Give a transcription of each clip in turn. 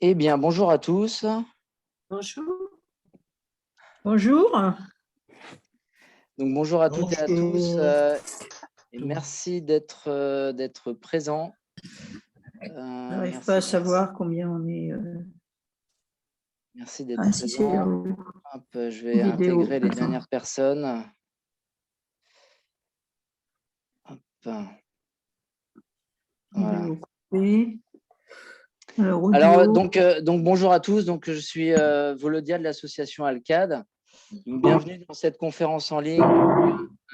Eh bien, bonjour à tous. Bonjour. Bonjour. Donc, bonjour à toutes et à tous. Bonjour. Et merci d'être présents. Je n'arrive Merci, pas à merci. savoir combien on est. Merci d'être Ah, si, c'est présents. là-haut. Hop, je vais Vidéo. intégrer les Attends. dernières personnes. Hop. Voilà. Vidéo coupée. Alors, Alors, audio. donc, bonjour à tous. Donc, je suis Volodia de l'association Alcad. Donc, bienvenue dans cette conférence en ligne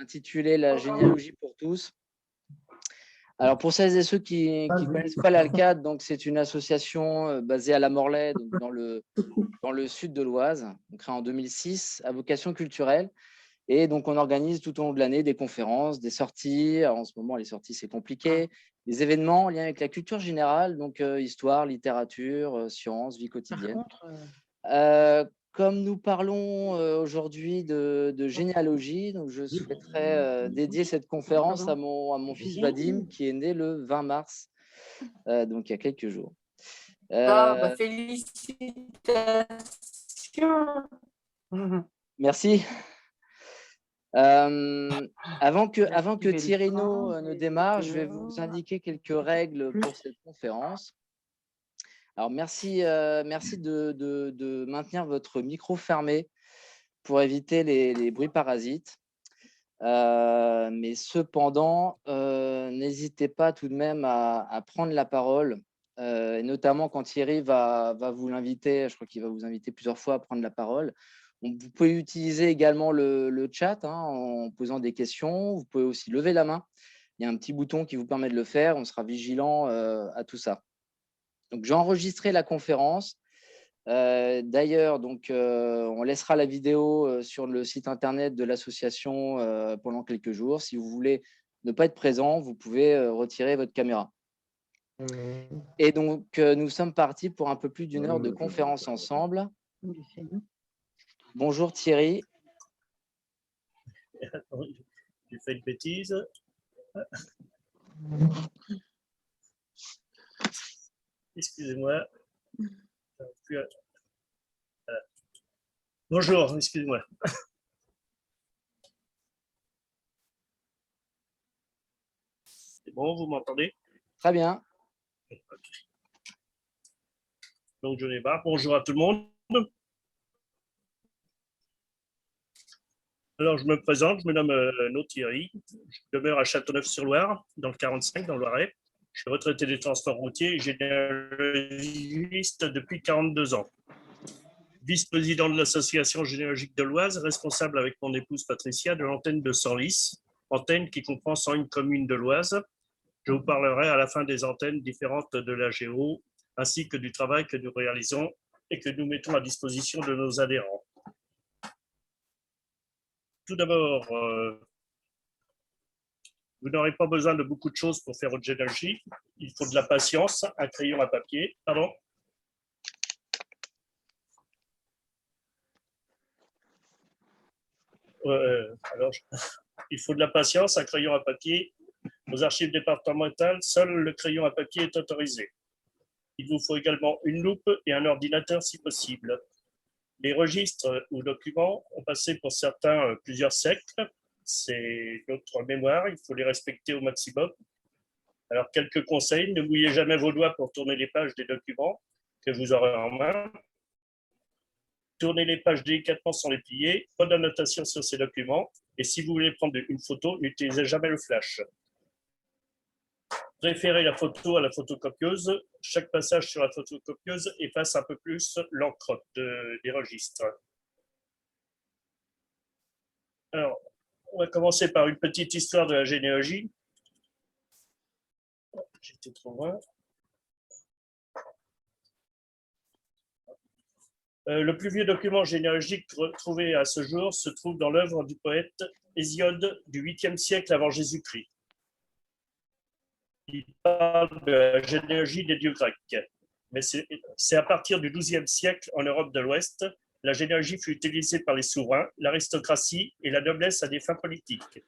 intitulée La généalogie pour tous. Alors, pour celles et ceux qui ne connaissent pas l'Alcad, donc c'est une association basée à La Morlaye, donc dans le sud de l'Oise, créée en 2006, à vocation culturelle. Et donc, on organise tout au long de l'année des conférences, des sorties. Alors, en ce moment, les sorties, c'est compliqué. Des événements en lien avec la culture générale, donc histoire, littérature, sciences, vie quotidienne. Comme nous parlons aujourd'hui de généalogie, donc je souhaiterais dédier cette conférence à mon fils Vadim, qui est né le 20 mars, donc il y a quelques jours. Félicitations. Merci. Avant que Thierryno ne démarre, je vais vous indiquer quelques règles pour cette conférence. Alors, merci de maintenir votre micro fermé pour éviter les bruits parasites. Mais cependant, n'hésitez pas tout de même à prendre la parole, et notamment quand Thierry va vous l'inviter, je crois qu'il va vous inviter plusieurs fois à prendre la parole. Vous pouvez utiliser également le chat en posant des questions. Vous pouvez aussi lever la main. Il y a un petit bouton qui vous permet de le faire. On sera vigilant à tout ça. Donc, j'ai enregistré la conférence. D'ailleurs, on laissera la vidéo sur le site internet de l'association pendant quelques jours. Si vous voulez ne pas être présent, vous pouvez retirer votre caméra. Et donc, nous sommes partis pour un peu plus d'une heure de conférence ensemble. Bonjour Thierry. J'ai fait une bêtise. Excusez-moi. Bonjour, excusez-moi. C'est bon, vous m'entendez? Très bien. Donc, je n'ai pas. Bonjour à tout le monde. Alors, je me présente, je me nomme Thierry. Je demeure à Châteauneuf-sur-Loire, dans le 45, dans le Loiret. Je suis retraité des transports routiers et généalogiste depuis 42 ans. Vice-président de l'association généalogique de l'Oise, responsable avec mon épouse Patricia de l'antenne de Senlis, antenne qui comprend 101 communes de l'Oise. Je vous parlerai à la fin des antennes différentes de la Géo, ainsi que du travail que nous réalisons et que nous mettons à disposition de nos adhérents. Tout d'abord, vous n'aurez pas besoin de beaucoup de choses pour faire votre généalogie. Il faut de la patience, un crayon à papier. Pardon. Il faut de la patience, un crayon à papier. Aux archives départementales, seul le crayon à papier est autorisé. Il vous faut également une loupe et un ordinateur si possible. Les registres ou documents ont passé pour certains plusieurs siècles. C'est notre mémoire, il faut les respecter au maximum. Alors, quelques conseils, ne mouillez jamais vos doigts pour tourner les pages des documents que vous aurez en main. Tournez les pages délicatement sans les plier. Pas d'annotation sur ces documents. Et si vous voulez prendre une photo, n'utilisez jamais le flash. Préférez la photo à la photocopieuse. Chaque passage sur la photocopieuse efface un peu plus l'encre des registres. Alors, on va commencer par une petite histoire de la généalogie. J'étais trop loin. Le plus vieux document généalogique retrouvé à ce jour se trouve dans l'œuvre du poète Hésiode du 8e siècle avant Jésus-Christ. Il parle de la généalogie des dieux grecs. Mais c'est à partir du XIIe siècle, en Europe de l'Ouest, la généalogie fut utilisée par les souverains, l'aristocratie et la noblesse à des fins politiques.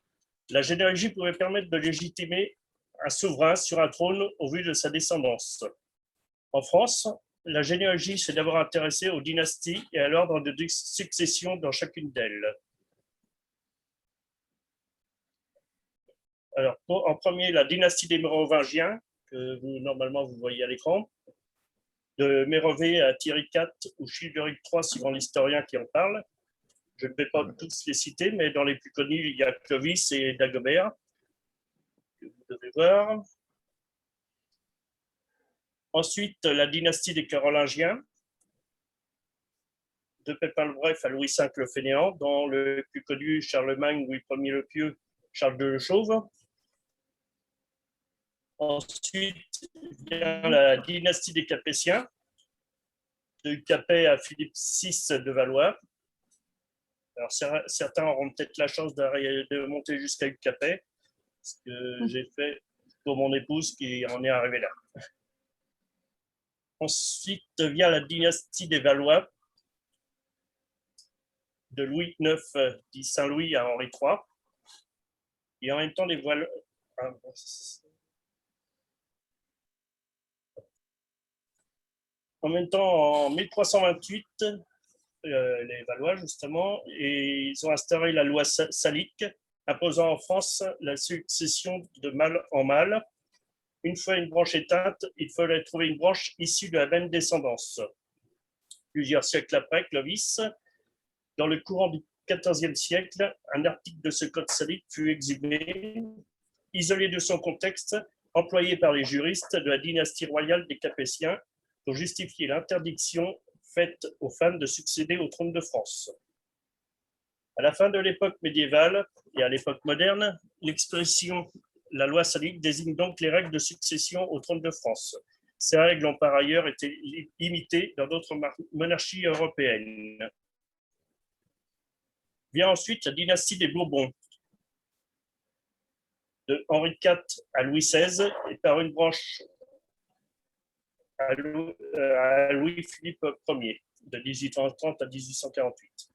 La généalogie pouvait permettre de légitimer un souverain sur un trône au vu de sa descendance. En France, la généalogie s'est d'abord intéressée aux dynasties et à l'ordre de succession dans chacune d'elles. Alors, en premier, la dynastie des Mérovingiens, que normalement vous voyez à l'écran, de Mérové à Thierry IV ou Childeric III, suivant l'historien qui en parle. Je ne vais pas tous les citer, mais dans les plus connus, il y a Clovis et Dagobert, que vous devez voir. Ensuite, la dynastie des Carolingiens, de Pépin le Bref à Louis V le Fainéant, dont le plus connu Charlemagne, Louis Ier le Pieux, Charles II le Chauve. Ensuite vient la dynastie des Capétiens, de Capet à Philippe VI de Valois. Alors, certains auront peut-être la chance de monter jusqu'à Capet, ce que j'ai fait pour mon épouse qui en est arrivée là. Ensuite vient la dynastie des Valois, de Louis IX, dit Saint-Louis, à Henri III. Et en même temps, les Valois. En même temps, en 1328, les Valois, justement, et ils ont instauré la loi salique, imposant en France la succession de mâle en mâle. Une fois une branche éteinte, il fallait trouver une branche issue de la même descendance. Plusieurs siècles après, Clovis, dans le courant du XIVe siècle, un article de ce code salique fut exhumé, isolé de son contexte, employé par les juristes de la dynastie royale des Capétiens pour justifier l'interdiction faite aux femmes de succéder au trône de France. À la fin de l'époque médiévale et à l'époque moderne, l'expression « la loi salique » désigne donc les règles de succession au trône de France. Ces règles ont par ailleurs été imitées dans d'autres monarchies européennes. Vient ensuite la dynastie des Bourbons, de Henri IV à Louis XVI, et par une branche à Louis-Philippe Ier, de 1830 à 1848.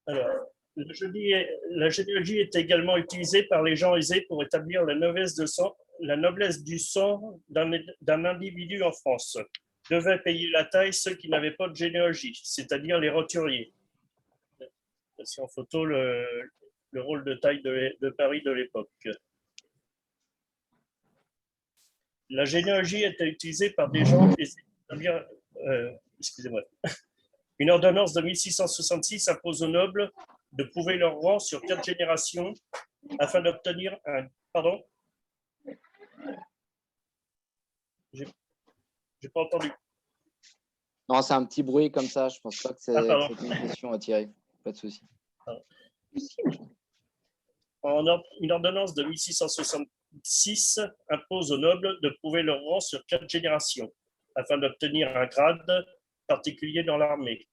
Alors, la généalogie est également utilisée par les gens aisés pour établir la noblesse du sang d'un individu en France. Devaient payer la taille ceux qui n'avaient pas de généalogie, c'est-à-dire les roturiers. C'est en photo le rôle de taille de Paris de l'époque. La généalogie était utilisée par des gens aisés. Excusez-moi. Une ordonnance de 1666 impose aux nobles de prouver leur rang sur 4 générations afin d'obtenir un... Pardon ? J'ai pas entendu. Non, c'est un petit bruit comme ça. Je pense pas que c'est une question à tirer. Pas de souci. Une ordonnance de 1666 impose aux nobles de prouver leur rang sur 4 générations afin d'obtenir un grade particulier dans l'armée.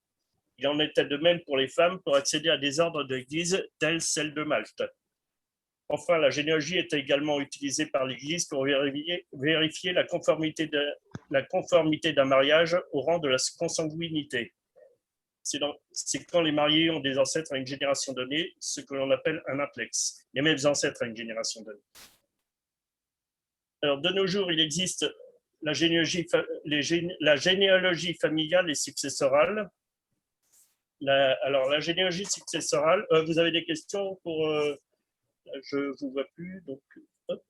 Il en était de même pour les femmes pour accéder à des ordres de l'Église tels celle de Malte. Enfin, la généalogie était également utilisée par l'Église pour vérifier la conformité d'un mariage au rang de la consanguinité. C'est quand les mariés ont des ancêtres à une génération donnée, ce que l'on appelle un implex, les mêmes ancêtres à une génération donnée. Alors, de nos jours, il existe la généalogie familiale et successorale. La généalogie successorale, vous avez des questions pour... je ne vous vois plus, donc hop.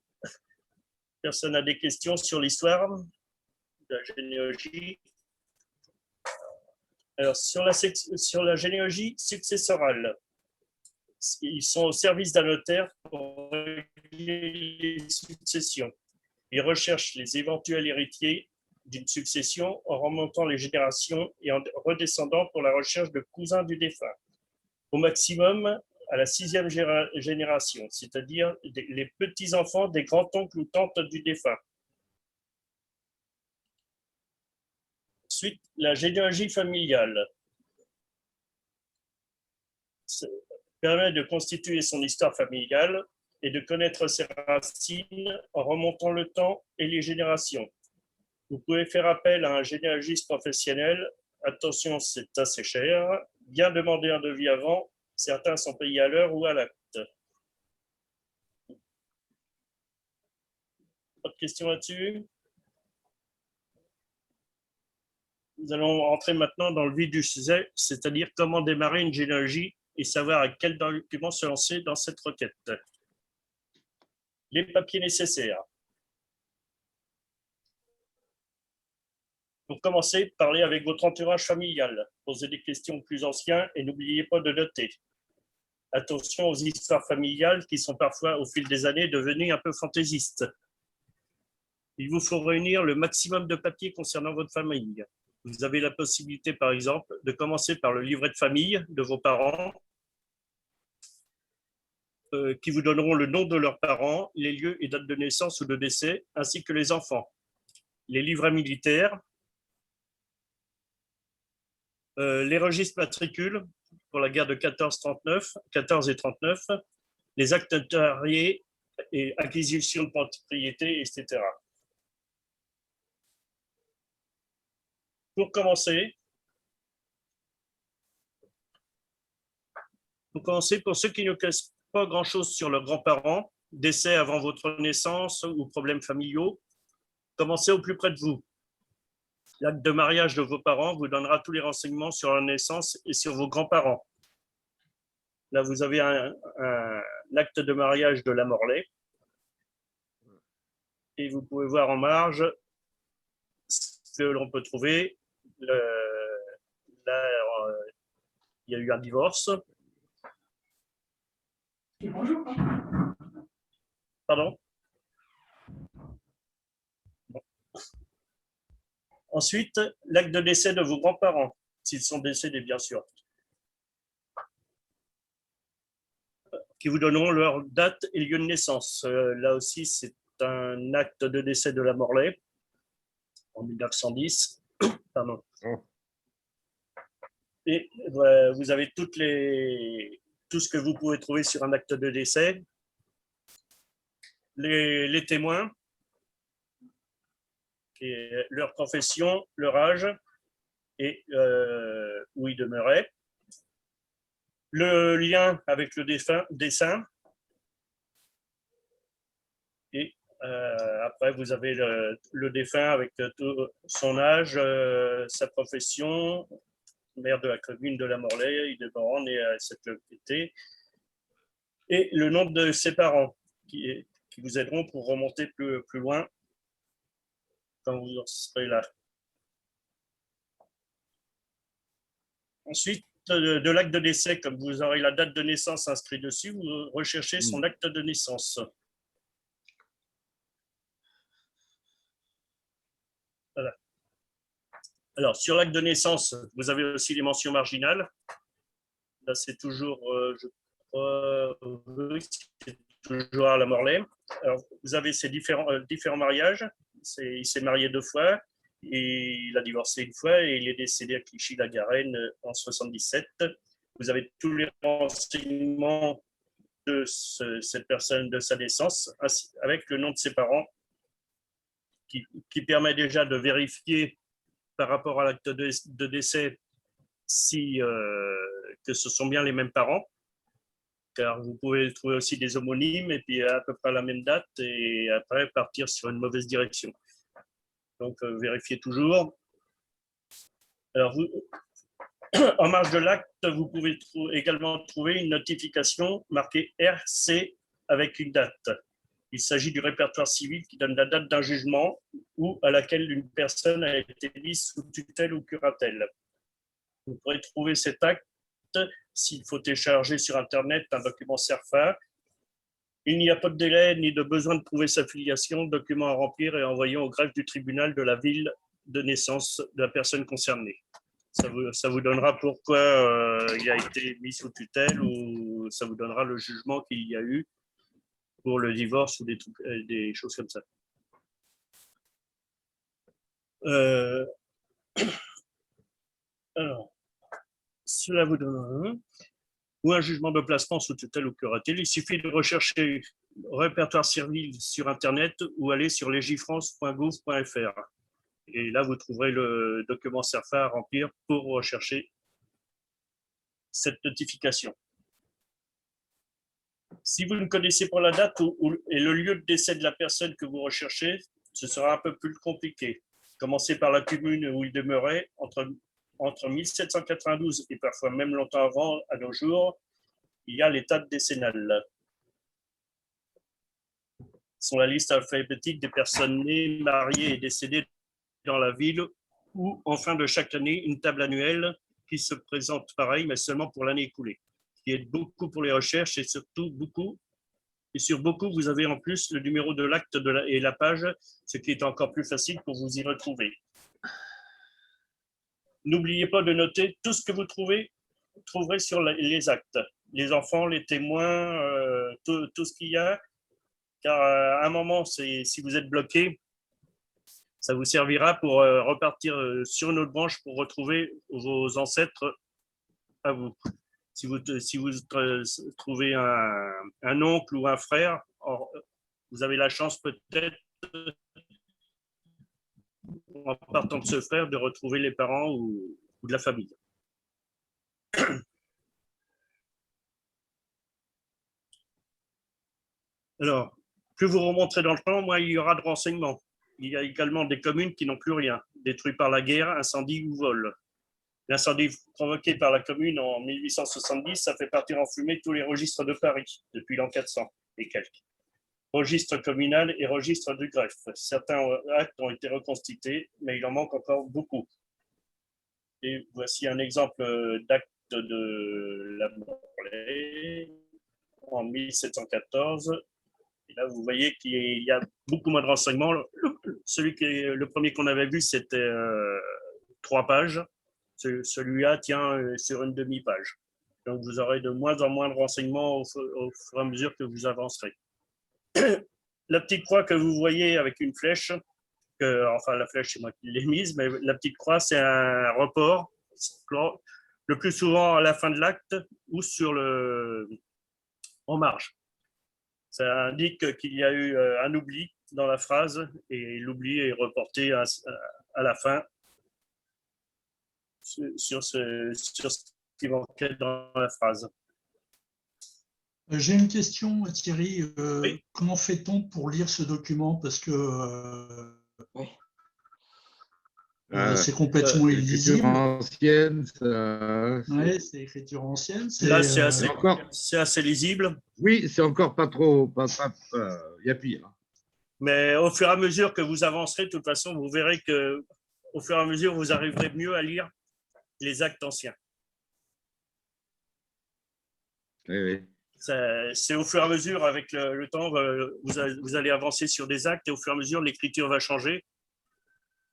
Personne n'a des questions sur l'histoire de la généalogie. Alors, sur la généalogie successorale, ils sont au service d'un notaire pour régler les successions. Ils recherchent les éventuels héritiers d'une succession en remontant les générations et en redescendant pour la recherche de cousins du défunt. Au maximum, à la 6e génération, c'est-à-dire les petits-enfants des grands-oncles ou tantes du défunt. Ensuite, la généalogie familiale permet de constituer son histoire familiale et de connaître ses racines en remontant le temps et les générations. Vous pouvez faire appel à un généalogiste professionnel. Attention, c'est assez cher. Bien demander un devis avant. Certains sont payés à l'heure ou à l'acte. Pas de questions là-dessus? Nous allons entrer maintenant dans le vif du sujet, c'est-à-dire comment démarrer une généalogie et savoir à quel document se lancer dans cette requête. Les papiers nécessaires. Pour commencer, parlez avec votre entourage familial, posez des questions aux plus anciens et n'oubliez pas de noter. Attention aux histoires familiales qui sont parfois, au fil des années, devenues un peu fantaisistes. Il vous faut réunir le maximum de papiers concernant votre famille. Vous avez la possibilité, par exemple, de commencer par le livret de famille de vos parents, qui vous donneront le nom de leurs parents, les lieux et dates de naissance ou de décès, ainsi que les enfants. Les livrets militaires, les registres matricules pour la guerre de 14 et 39, les actes notariés et acquisition de propriété, etc. Pour commencer, pour ceux qui ne connaissent pas grand-chose sur leurs grands-parents, décès avant votre naissance ou problèmes familiaux, commencez au plus près de vous. L'acte de mariage de vos parents vous donnera tous les renseignements sur leur naissance et sur vos grands-parents. Là, vous avez un acte de mariage de la Morlaix. Et vous pouvez voir en marge ce que l'on peut trouver. Là, il y a eu un divorce. Bonjour. Pardon? Ensuite, l'acte de décès de vos grands-parents, s'ils sont décédés, bien sûr, qui vous donneront leur date et lieu de naissance. Là aussi, c'est un acte de décès de la Morlaix en 1910. Pardon. Et vous avez tout ce que vous pouvez trouver sur un acte de décès. Les témoins, et leur profession, leur âge et où ils demeuraient. Le lien avec le défunt. Et après, vous avez le défunt avec tout son âge, sa profession, maire de la commune de la Morlaix, Hildebrand, né à cette localité, et le nom de ses parents qui vous aideront pour remonter plus loin quand vous en serez là. Ensuite, de l'acte de décès, comme vous aurez la date de naissance inscrite dessus, vous recherchez son acte de naissance. Voilà. Alors, sur l'acte de naissance, vous avez aussi les mentions marginales. Là, c'est toujours, je crois, c'est toujours à la Morlaix. Alors, vous avez ces différents mariages. Il s'est marié 2 fois. Et il a divorcé 1 fois et il est décédé à Clichy-la-Garenne en 77. Vous avez tous les renseignements de cette personne, de sa naissance, avec le nom de ses parents, qui permet déjà de vérifier par rapport à l'acte de décès que ce sont bien les mêmes parents, car vous pouvez trouver aussi des homonymes et puis à peu près la même date et après partir sur une mauvaise direction. Donc, vérifiez toujours. Alors, en marge de l'acte, vous pouvez également trouver une notification marquée RC avec une date. Il s'agit du répertoire civil qui donne la date d'un jugement ou à laquelle une personne a été mise sous tutelle ou curatelle. Vous pourrez trouver cet acte s'il faut télécharger sur Internet un document CERFA. Il n'y a pas de délai ni de besoin de prouver sa filiation, document à remplir et envoyer au greffe du tribunal de la ville de naissance de la personne concernée. Ça vous donnera pourquoi il a été mis sous tutelle ou ça vous donnera le jugement qu'il y a eu pour le divorce ou des choses comme ça. Alors, cela vous donnera ou un jugement de placement sous tutelle ou curatelle. Il suffit de rechercher répertoire civil sur Internet ou aller sur legifrance.gouv.fr. Et là, vous trouverez le document CERFA à remplir pour rechercher cette notification. Si vous ne connaissez pas la date et le lieu de décès de la personne que vous recherchez, ce sera un peu plus compliqué. Commencez par la commune où il demeurait entre 1792 et parfois même longtemps avant, à nos jours, il y a les dates décennales. Ce sont la liste alphabétique des personnes nées, mariées et décédées dans la ville, ou en fin de chaque année, une table annuelle qui se présente pareil, mais seulement pour l'année écoulée, qui aide beaucoup pour les recherches et surtout beaucoup. Et sur beaucoup, vous avez en plus le numéro de l'acte et la page, ce qui est encore plus facile pour vous y retrouver. N'oubliez pas de noter tout ce que vous trouverez sur les actes. Les enfants, les témoins, tout ce qu'il y a. Car à un moment, si vous êtes bloqué, ça vous servira pour repartir sur une autre branche pour retrouver vos ancêtres à vous. Si vous trouvez un oncle ou un frère, vous avez la chance peut-être, en partant de ce frère, de retrouver les parents ou de la famille. Alors, plus vous remonterez dans le temps, moins il y aura de renseignements. Il y a également des communes qui n'ont plus rien, détruites par la guerre, incendie ou vol. L'incendie provoqué par la commune en 1870, ça fait partir en fumée tous les registres de Paris depuis l'an 400 et quelques. Registre communal et registre du greffe. Certains actes ont été reconstitués, mais il en manque encore beaucoup. Et voici un exemple d'acte de la Morlaix en 1714. Et là, vous voyez qu'il y a beaucoup moins de renseignements. Le premier qu'on avait vu, c'était 3 pages. Celui-là tient sur une demi-page. Donc, vous aurez de moins en moins de renseignements au fur et à mesure que vous avancerez. La petite croix que vous voyez avec une flèche, enfin la flèche c'est moi qui l'ai mise, mais la petite croix c'est un report, le plus souvent à la fin de l'acte ou en marge. Ça indique qu'il y a eu un oubli dans la phrase et l'oubli est reporté à la fin sur ce qui manquait dans la phrase. J'ai une question, Thierry. Oui. Comment fait-on pour lire ce document? Parce que Oui. c'est complètement illisible. Ancienne, Oui, c'est écriture ancienne. Là, c'est assez lisible. Oui, c'est encore pas trop. Il y a pire. Mais au fur et à mesure que vous avancerez, de toute façon, vous verrez que au fur et à mesure, vous arriverez mieux à lire les actes anciens. Oui. C'est au fur et à mesure, avec le temps, vous allez avancer sur des actes et au fur et à mesure, l'écriture va changer.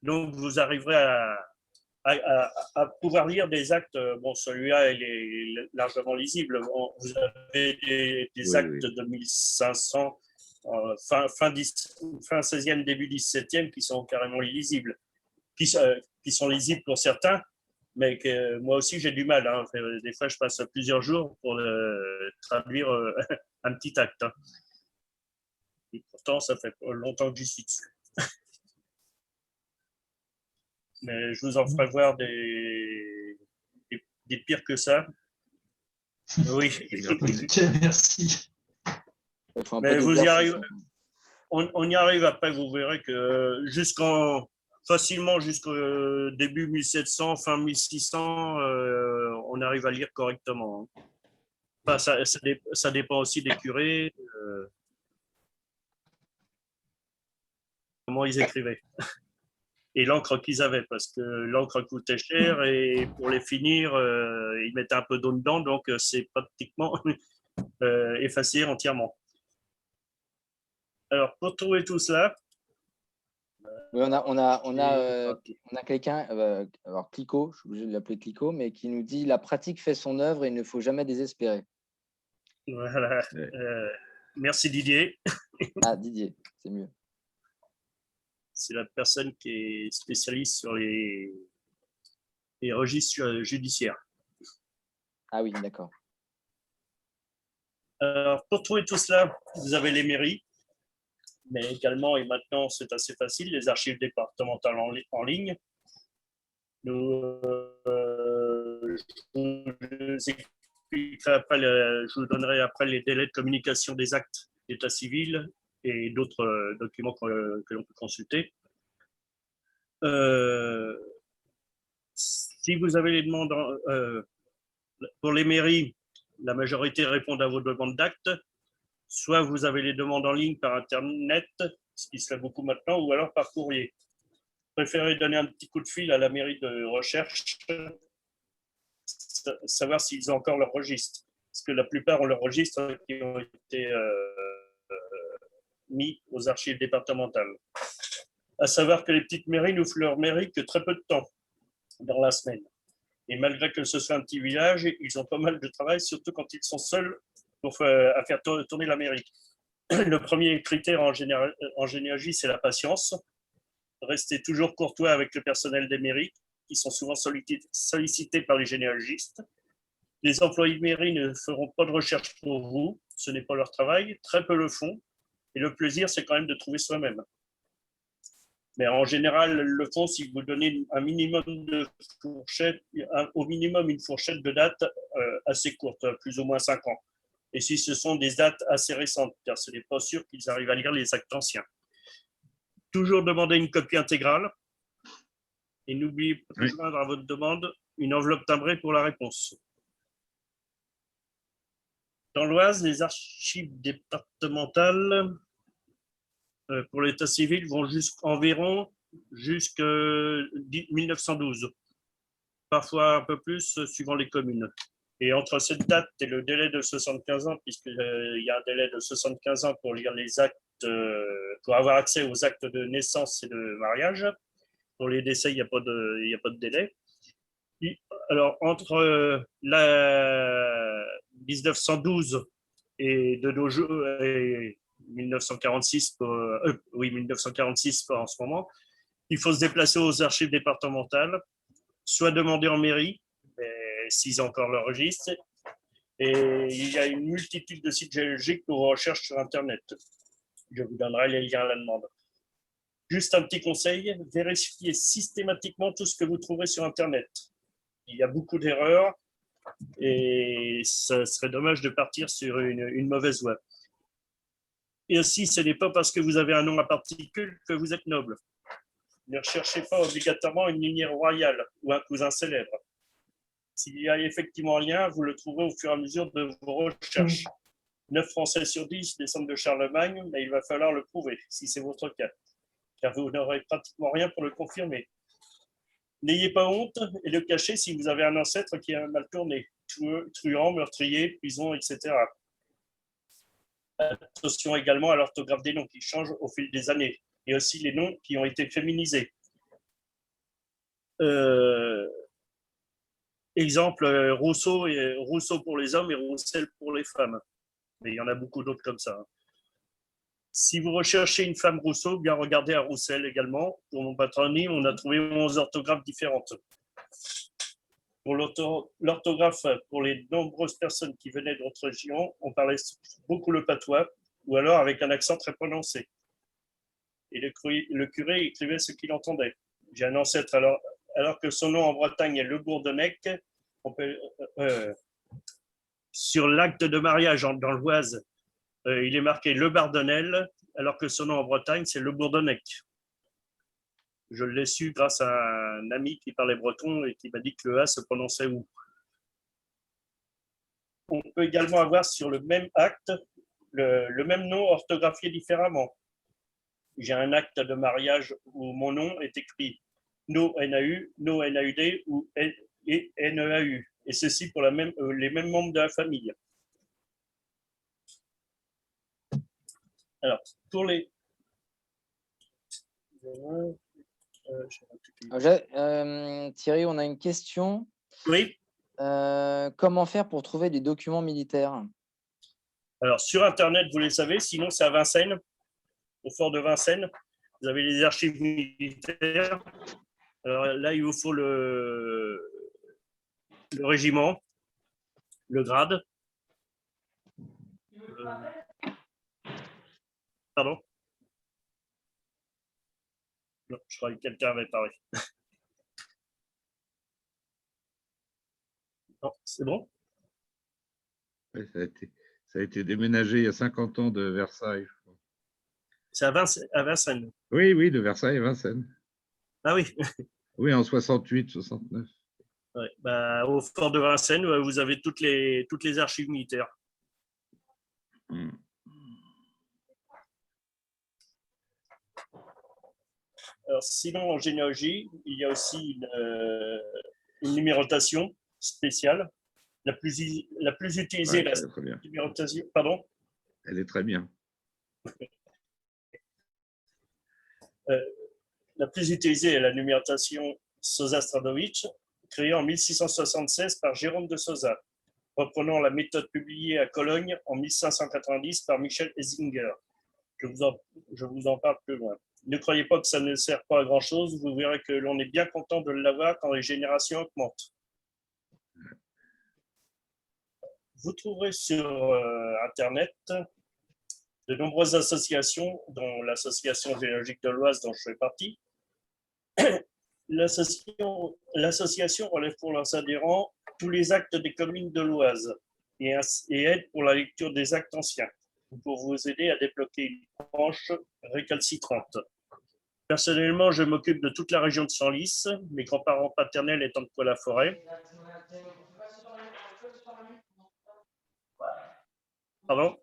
Donc, vous arriverez à pouvoir lire des actes. Bon, celui-là, il est largement lisible. Vous avez des actes de 1500, fin 16e, début 17e, qui sont carrément illisibles, qui sont lisibles pour certains, mais que moi aussi j'ai du mal. Hein. Des fois, je passe plusieurs jours pour traduire un petit acte. Hein. Et pourtant, ça fait longtemps que j'y suis dessus. Mais je vous en ferai voir des pires que ça. Oui. Ok, merci. Mais vous y arrivez. On y arrive après, vous verrez que facilement jusqu'au début 1700, fin 1600, on arrive à lire correctement. Enfin, ça dépend aussi des curés, comment ils écrivaient. Et l'encre qu'ils avaient, parce que l'encre coûtait cher et pour les finir, ils mettaient un peu d'eau dedans, donc c'est pratiquement effacé entièrement. Alors, pour trouver tout cela, oui, on a quelqu'un, alors Clico, je suis obligé de l'appeler Clico, mais qui nous dit « La pratique fait son œuvre et il ne faut jamais désespérer ». Voilà. Merci Didier. Ah, Didier, c'est mieux. C'est la personne qui est spécialiste sur les registres judiciaires. Ah oui, d'accord. Alors, pour trouver tout cela, vous avez les mairies, mais également, et maintenant c'est assez facile, les archives départementales en ligne. Je vous expliquerai après, je vous donnerai après les délais de communication des actes d'état civil et d'autres documents que l'on peut consulter. Si vous avez les demandes pour les mairies, la majorité répondent à vos demandes d'actes. Soit vous avez les demandes en ligne par Internet, ce qui se fait beaucoup maintenant, ou alors par courrier. Préférez donner un petit coup de fil à la mairie de recherche, savoir s'ils ont encore leur registre. Parce que la plupart ont leur registre qui ont été mis aux archives départementales. À savoir que les petites mairies n'ouvrent leur mairie que très peu de temps dans la semaine. Et malgré que ce soit un petit village, ils ont pas mal de travail, surtout quand ils sont seuls à faire tourner la mairie. Le premier critère en généalogie, c'est la patience. Restez toujours courtois avec le personnel des mairies, qui sont souvent sollicités par les généalogistes. Les employés de mairie ne feront pas de recherche pour vous, ce n'est pas leur travail, très peu le font, et le plaisir, c'est quand même de trouver soi-même. Mais en général, le font si vous donnez un minimum de fourchette, au minimum une fourchette de date assez courte, plus ou moins 5 ans. Et si ce sont des dates assez récentes, car ce n'est pas sûr qu'ils arrivent à lire les actes anciens. Toujours demander une copie intégrale. Et n'oubliez pas de joindre à votre demande une enveloppe timbrée pour la réponse. Dans l'Oise, les archives départementales pour l'état civil vont environ jusqu'à 1912. Parfois un peu plus, suivant les communes. Et entre cette date et le délai de 75 ans, puisqu'il y a un délai de 75 ans pour lire les actes, pour avoir accès aux actes de naissance et de mariage. Pour les décès, il n'y a pas de délai. Alors, entre la 1912 et de nos jours, et 1946, 1946 en ce moment, il faut se déplacer aux archives départementales, soit demander en mairie, s'ils ont encore leur registre, et il y a une multitude de sites géologiques pour recherche sur Internet. Je vous donnerai les liens à la demande. Juste un petit conseil, vérifiez systématiquement tout ce que vous trouverez sur Internet. Il y a beaucoup d'erreurs et ce serait dommage de partir sur une mauvaise voie. Et aussi, ce n'est pas parce que vous avez un nom à particules que vous êtes noble. Ne recherchez pas obligatoirement une lignée royale ou un cousin célèbre. S'il y a effectivement un lien, vous le trouverez au fur et à mesure de vos recherches. 9 Français sur 10 descendent de Charlemagne, mais il va falloir le prouver, si c'est votre cas, car vous n'aurez pratiquement rien pour le confirmer. N'ayez pas honte et le cachez si vous avez un ancêtre qui a mal tourné, truand, meurtrier, prison, etc. Attention également à l'orthographe des noms qui changent au fil des années, et aussi les noms qui ont été féminisés. Exemple, Rousseau pour les hommes et Roussel pour les femmes. Mais il y en a beaucoup d'autres comme ça. Si vous recherchez une femme Rousseau, bien regardez à Roussel également. Pour mon patronyme, on a trouvé 11 orthographes différentes. Pour l'orthographe, pour les nombreuses personnes qui venaient d'autres régions, on parlait beaucoup le patois, ou alors avec un accent très prononcé. Et le curé écrivait ce qu'il entendait. J'ai un ancêtre, alors que son nom en Bretagne est Le Bourdonnec, sur l'acte de mariage dans l'Oise, il est marqué Le Bardonnel, alors que son nom en Bretagne, c'est Le Bourdonnec. Je l'ai su grâce à un ami qui parlait breton et qui m'a dit que le A se prononçait où. On peut également avoir sur le même acte le même nom orthographié différemment. J'ai un acte de mariage où mon nom est écrit No-N-A-U, No-N-A-U-D ou N-E-A-U. Et ceci pour les mêmes membres de la famille. Alors, pour les... Thierry, on a une question. Oui. Comment faire pour trouver des documents militaires? Alors, sur Internet, vous les savez, sinon c'est à Vincennes, au fort de Vincennes. Vous avez les archives militaires. Alors là, il vous faut le régiment, le grade. Pardon? Non, je croyais que quelqu'un avait parlé. Non, c'est bon? Ouais, ça a été déménagé il y a 50 ans de Versailles. C'est à Vincennes. Oui, oui, de Versailles à Vincennes. Ah oui. Oui, en 68, 69. Ouais, bah, au fort de Vincennes, vous avez toutes les archives militaires. Mm. Alors, sinon, en généalogie, il y a aussi une numérotation spéciale. La plus utilisée, Ouais, la très bien. numérotation, pardon, Elle est très bien. la plus utilisée est la numérotation Sosa-Stradovich, créée en 1676 par Jérôme de Sosa, reprenant la méthode publiée à Cologne en 1590 par Michel Hesinger. Je vous en parle plus loin. Ne croyez pas que ça ne sert pas à grand-chose, vous verrez que l'on est bien content de l'avoir quand les générations augmentent. Vous trouverez sur Internet de nombreuses associations, dont l'Association généalogique de l'Oise, dont je fais partie. L'association relève pour leurs adhérents tous les actes des communes de l'Oise et aide pour la lecture des actes anciens, pour vous aider à débloquer une branche récalcitrante. Personnellement, je m'occupe de toute la région de Senlis, mes grands-parents paternels étant de Poix-la-Forêt. Pardon?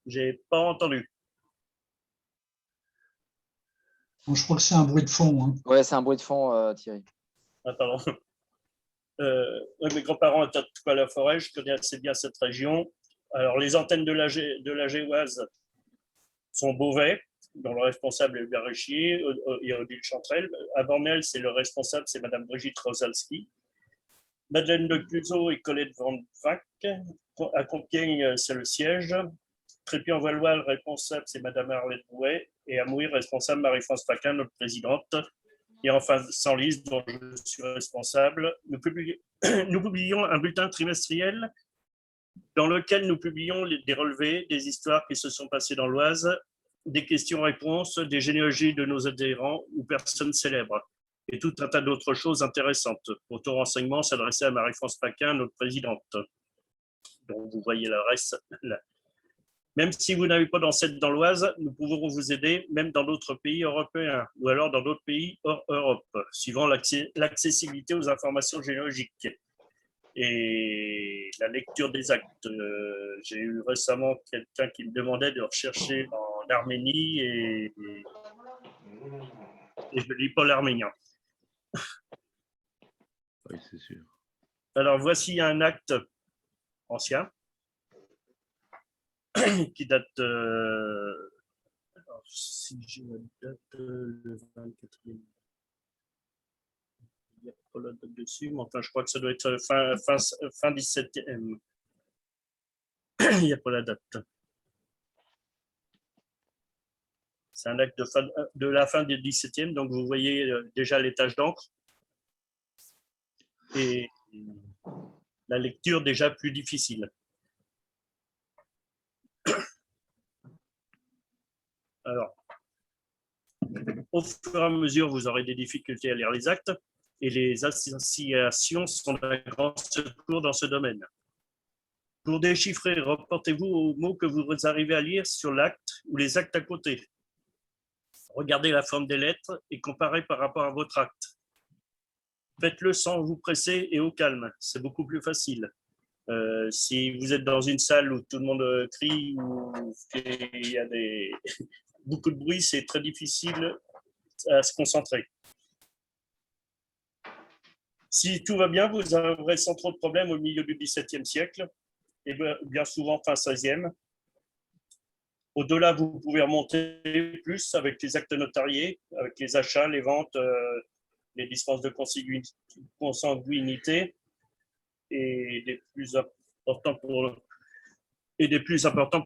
J'ai pas entendu. Bon, je crois que c'est un bruit de fond. Hein. Ouais, c'est un bruit de fond, Thierry. Ah, pardon. Mes grands-parents étaient de Poix-la-Forêt, je connais assez bien cette région. Alors, les antennes de la Géoise sont Beauvais, dont le responsable est Hubert Richier, et Odile Chantrel. À Bornel, c'est le responsable, c'est Madame Brigitte Rosalski. Madeleine de Cluseau et Colette Van Vac. À Compiègne, c'est le siège. Crépy-en-Valois, le responsable, c'est Madame Arlette Bouet. Et à Mouille, responsable, Marie-France Paquin, notre présidente. Et enfin, Senlis, dont je suis responsable. Nous publions un bulletin trimestriel dans lequel nous publions des relevés, des histoires qui se sont passées dans l'Oise, des questions-réponses, des généalogies de nos adhérents ou personnes célèbres, et tout un tas d'autres choses intéressantes. Pour tout renseignement, s'adresser à Marie-France Paquin, notre présidente. Donc, vous voyez le reste là. Même si vous n'avez pas d'ancêtre dans l'Oise, nous pouvons vous aider, même dans d'autres pays européens, ou alors dans d'autres pays hors Europe, suivant l'accessibilité aux informations généalogiques. Et la lecture des actes. J'ai eu récemment quelqu'un qui me demandait de rechercher en Arménie et je ne lis pas l'arménien. Oui, c'est sûr. Alors, voici un acte ancien qui date, alors, si j'ai la date, le 24e. Il n'y a pas la date dessus, mais enfin, je crois que ça doit être fin 17e. Il n'y a pas la date. C'est un acte de la fin du 17e, donc vous voyez déjà les taches d'encre. Et la lecture déjà plus difficile. Alors, au fur et à mesure, vous aurez des difficultés à lire les actes et les associations sont d'un grand secours dans ce domaine. Pour déchiffrer, reportez-vous aux mots que vous arrivez à lire sur l'acte ou les actes à côté. Regardez la forme des lettres et comparez par rapport à votre acte. Faites-le sans vous presser et au calme, c'est beaucoup plus facile. Si vous êtes dans une salle où tout le monde crie ou qu'il y a beaucoup de bruit, c'est très difficile à se concentrer. Si tout va bien, vous arriverez sans trop de problèmes au milieu du XVIIe siècle et bien souvent fin XVIe. Au-delà, vous pouvez remonter plus avec les actes notariés, avec les achats, les ventes, les dispenses de consanguinité et des plus importants pour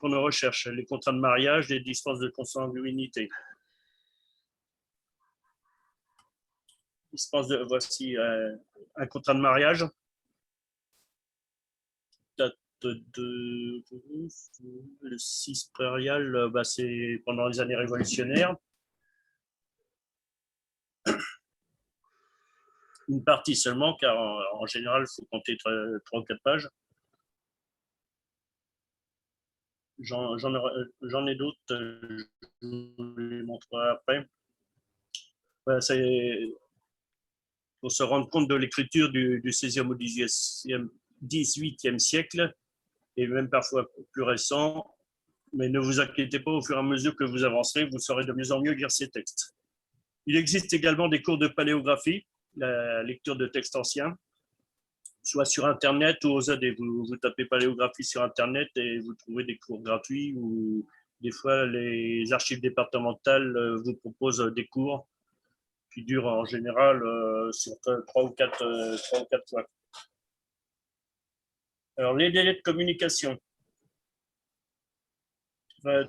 nos recherches, les contrats de mariage, les dispenses de consanguinité. Voici un contrat de mariage. Date de le 6 prairial, c'est pendant les années révolutionnaires. une partie seulement, car en général, il faut compter 3 ou 4 pages. J'en ai d'autres, je vous les montrerai après. Voilà, c'est pour se rendre compte de l'écriture du XVIe au XVIIIe siècle, et même parfois plus récent. Mais ne vous inquiétez pas, au fur et à mesure que vous avancerez, vous saurez de mieux en mieux lire ces textes. Il existe également des cours de paléographie, la lecture de textes anciens, soit sur Internet ou aux AD. Vous tapez paléographie sur Internet et vous trouvez des cours gratuits, ou des fois les archives départementales vous proposent des cours qui durent en général sur 3 ou 4 fois. Alors, les délais de communication.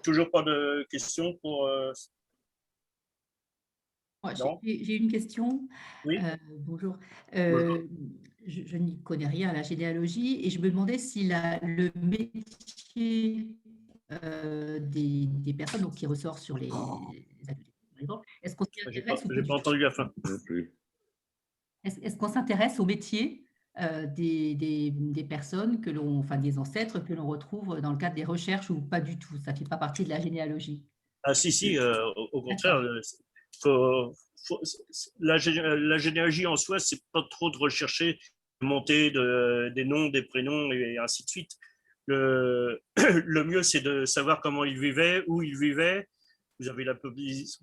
Toujours pas de questions pour... J'ai une question. Oui. Bonjour. Bonjour. Je n'y connais rien à la généalogie et je me demandais si le métier des personnes donc, qui ressort sur les est-ce qu'on s'y intéresse J'ai pas entendu la fin. Est-ce qu'on s'intéresse au métier des personnes enfin des ancêtres que l'on retrouve dans le cadre des recherches, ou pas du tout? Ça ne fait pas partie de la généalogie? Ah si, au contraire, la généalogie en soi, c'est pas trop de rechercher, de monter des noms, des prénoms et ainsi de suite. Le mieux, c'est de savoir comment ils vivaient, où ils vivaient. Vous avez la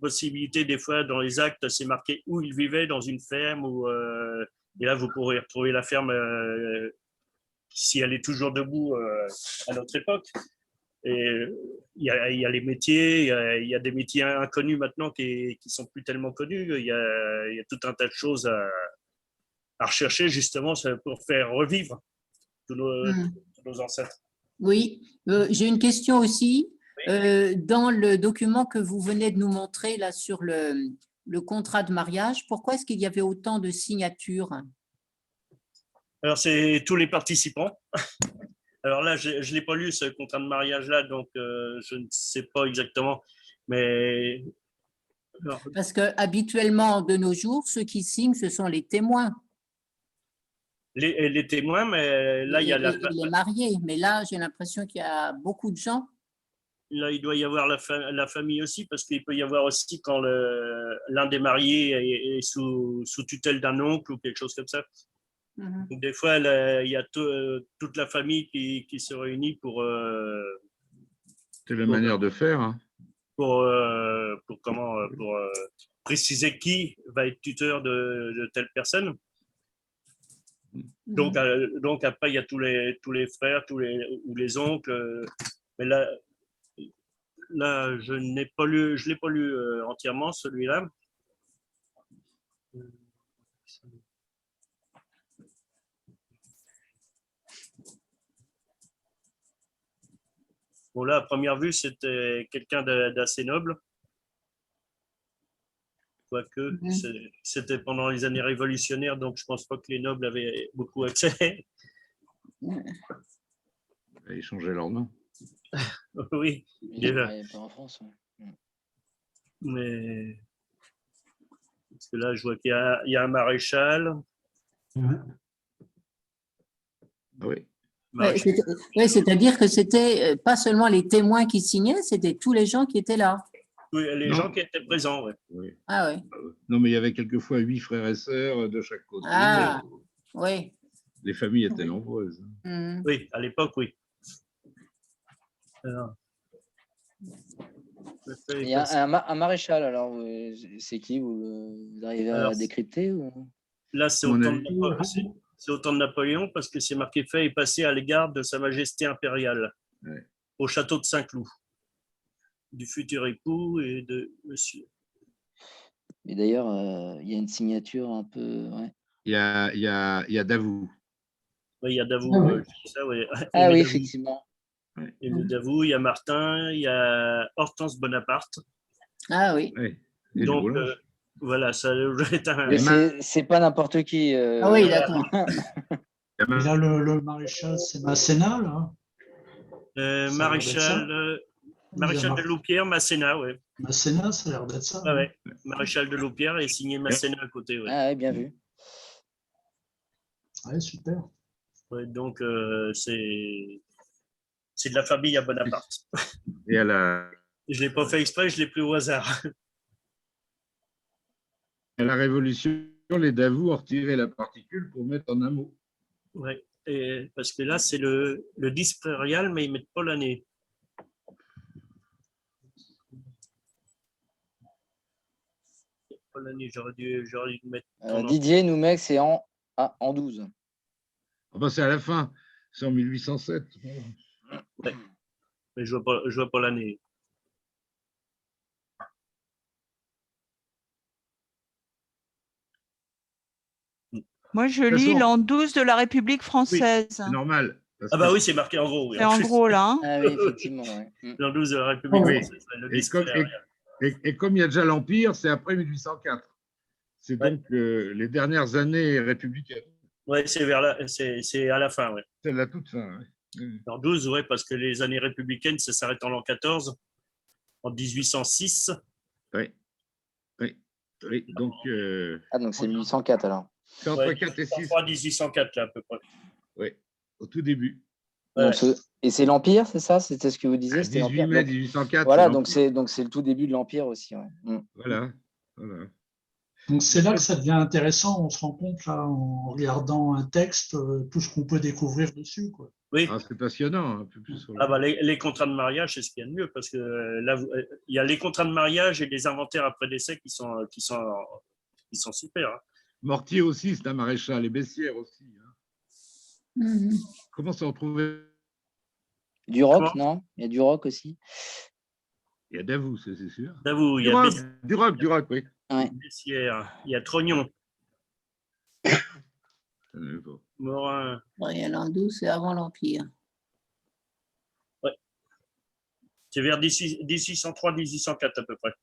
possibilité, des fois, dans les actes, c'est marqué où ils vivaient, dans une ferme, et là, vous pourrez retrouver la ferme si elle est toujours debout à notre époque. Et il y a les métiers, il y a des métiers inconnus maintenant qui sont plus tellement connus. Il y a tout un tas de choses à rechercher, justement, pour faire revivre tous nos ancêtres. Oui, j'ai une question aussi. Dans le document que vous venez de nous montrer là sur le contrat de mariage, pourquoi est-ce qu'il y avait autant de signatures? Alors, c'est tous les participants. Alors là, je ne l'ai pas lu, ce contrat de mariage-là, donc je ne sais pas exactement. Mais... Alors, parce que habituellement, de nos jours, ceux qui signent, ce sont les témoins. Les témoins, mais là, il y a les mariés. Mais là, j'ai l'impression qu'il y a beaucoup de gens. Là, il doit y avoir la famille aussi, parce qu'il peut y avoir aussi quand l'un des mariés est sous tutelle d'un oncle ou quelque chose comme ça. Donc, des fois, il y a toute la famille qui se réunit pour... c'est la manière de faire. Hein. Pour préciser qui va être tuteur de telle personne. Donc après, il y a tous les frères, ou les oncles. Mais là, je ne l'ai pas lu entièrement, celui-là. Bon, là, à première vue, c'était quelqu'un d'assez noble. Quoique, c'était pendant les années révolutionnaires, donc je ne pense pas que les nobles avaient beaucoup accès. Ils changeaient leur nom. Oui. Pas en France. Ouais. Mais... Parce que là, je vois qu'il y a un maréchal. Oui. Ouais, c'est-à-dire que c'était pas seulement les témoins qui signaient, c'était tous les gens qui étaient là. Oui, les gens qui étaient présents, oui. Oui. Ah oui. Non, mais il y avait quelquefois 8 frères et sœurs de chaque côté. Ah oui. Les familles étaient nombreuses. Oui, à l'époque, oui. Alors, il y a un maréchal, alors c'est qui? Vous arrivez à décrypter ou... Là, c'est au temps de Napoléon, parce que c'est marqué fait et passé à l'égard de Sa Majesté impériale, au château de Saint-Cloud, du futur époux et de monsieur. Et d'ailleurs, il y a une signature un peu... Ouais. Il y a Davout. Oui, il y a Davout. Ah oui, effectivement. Et Davout, il y a Martin, il y a Hortense Bonaparte. Ah oui. Et donc, voilà, ça est c'est pas n'importe qui. Ah oui, d'accord. Et là, le maréchal, c'est Masséna, là. Maréchal de Loupière, Masséna, oui. Masséna, ça a l'air d'être ça. Ah, ouais. Maréchal de Loupière et signé Masséna à côté. Ouais. Ah, ouais, bien vu. Ouais, super. Ouais, donc, c'est de la famille à Bonaparte. Et à la Je ne l'ai pas fait exprès, je l'ai pris au hasard. Révolution, les Davout ont retiré la particule pour mettre en un mot. Ouais. Et parce que là, c'est le Dispréarial, mais ils ne mettent pas l'année. Pas l'année, j'aurais dû mettre. Didier nous met que c'est en 12. Ah ben, c'est à la fin, c'est en 1807. Ouais. Mais je ne vois pas l'année. Moi, je lis l'an 12 de la République française. C'est normal. Ah bah oui, c'est marqué en gros. Oui, c'est en gros, là. Hein. Ah oui, effectivement. Ouais. L'an 12 de la République française. Et comme il y a déjà l'Empire, c'est après 1804. C'est donc les dernières années républicaines. Oui, c'est à la fin. Ouais. C'est la toute fin. Ouais. L'an 12, oui, parce que les années républicaines, ça s'arrête en l'an 14, en 1806. Oui. Donc, donc c'est 1804 alors. C'est entre 4 et 6. 1804, là, à peu près. Oui, au tout début. Ouais. Et c'est l'Empire, c'est ça? C'était ce que vous disiez? 18 mai 1804. Voilà, donc c'est le tout début de l'Empire aussi. Ouais. Voilà. Donc c'est là que ça devient intéressant, on se rend compte là, en regardant un texte, tout ce qu'on peut découvrir dessus. Quoi. Oui. Ah, c'est passionnant. Un peu plus les contrats de mariage, c'est ce qu'il y a de mieux, parce que là, il y a les contrats de mariage et les inventaires après décès qui sont super. Hein. Mortier aussi, c'est un maréchal, et Bessières aussi. Hein. Comment s'en trouver? Du roc, non? Il y a du roc aussi. Il y a Davout, c'est sûr. Davout, il y a du roc, oui. Ouais. Bessières, il y a Trognon. Morin. Ouais, l'an 12, c'est avant l'Empire. Ouais. C'est vers 1603-1604 à peu près.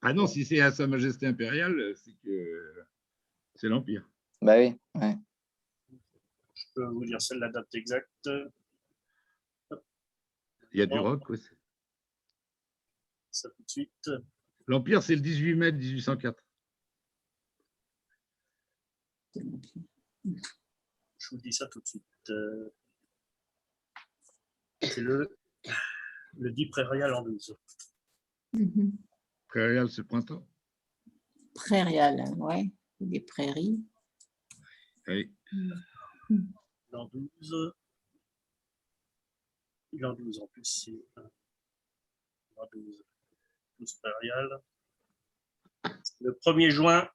Ah non, si c'est à Sa Majesté impériale, c'est que c'est l'Empire. Bah oui, ouais. Je peux vous dire la date exacte. Il y a du roc aussi. Ça tout de suite. L'Empire, c'est le 18 mai 1804. Je vous dis ça tout de suite. C'est le dit prairial en 12. Prairial, c'est le printemps. Prairial, oui. Des prairies. Oui. L'an 12. L'an 12 en plus, c'est l'an 12 prairial. Le 1er juin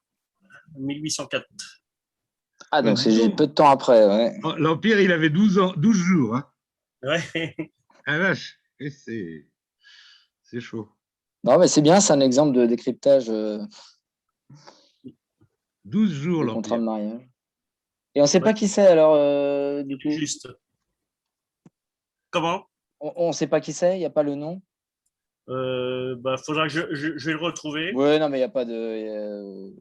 1804. Ah, donc c'est peu de temps après. Ouais. L'Empire, il avait 12 jours. Hein. Ouais. Ah vache, c'est chaud. Non, mais c'est bien, c'est un exemple de décryptage. 12 jours, l'Empire. Contrat de mariage. Et on ne sait pas qui c'est alors, du coup. Juste. Comment? On ne sait pas qui c'est, il n'y a pas le nom. Faudra que je vais le retrouver. Oui, non, mais il n'y a pas de.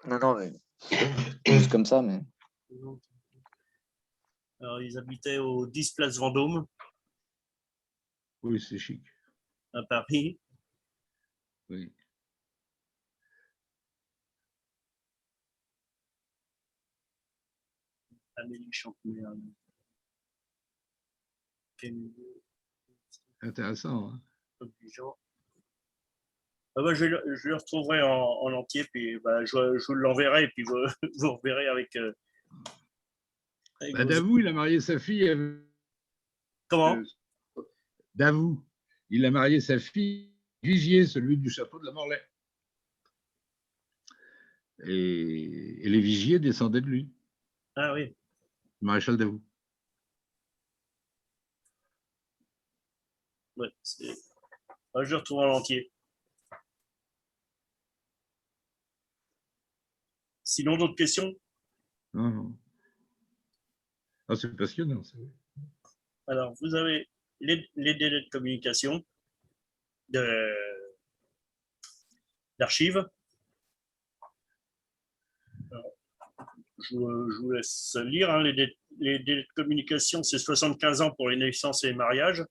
Non, mais. Juste comme ça, mais. Alors, ils habitaient au 10 Place Vendôme. Oui, c'est chic. À Paris. Oui. Amélie Champnier. Intéressant. Hein. Je le retrouverai en entier, puis je vous l'enverrai, et puis vous reverrez avec. Davout, il a marié sa fille. Comment? Davout, il a marié sa fille, Vigier, celui du château de la Morlaix. Et les Vigiers descendaient de lui. Ah oui. Le maréchal Davout. Ouais, je le retrouve en entier. Sinon, d'autres questions? Non. Ah, c'est passionnant. Alors, vous avez les délais de communication d'archives. Je vous laisse lire. Hein, les délais de communication, c'est 75 ans pour les naissances et les mariages,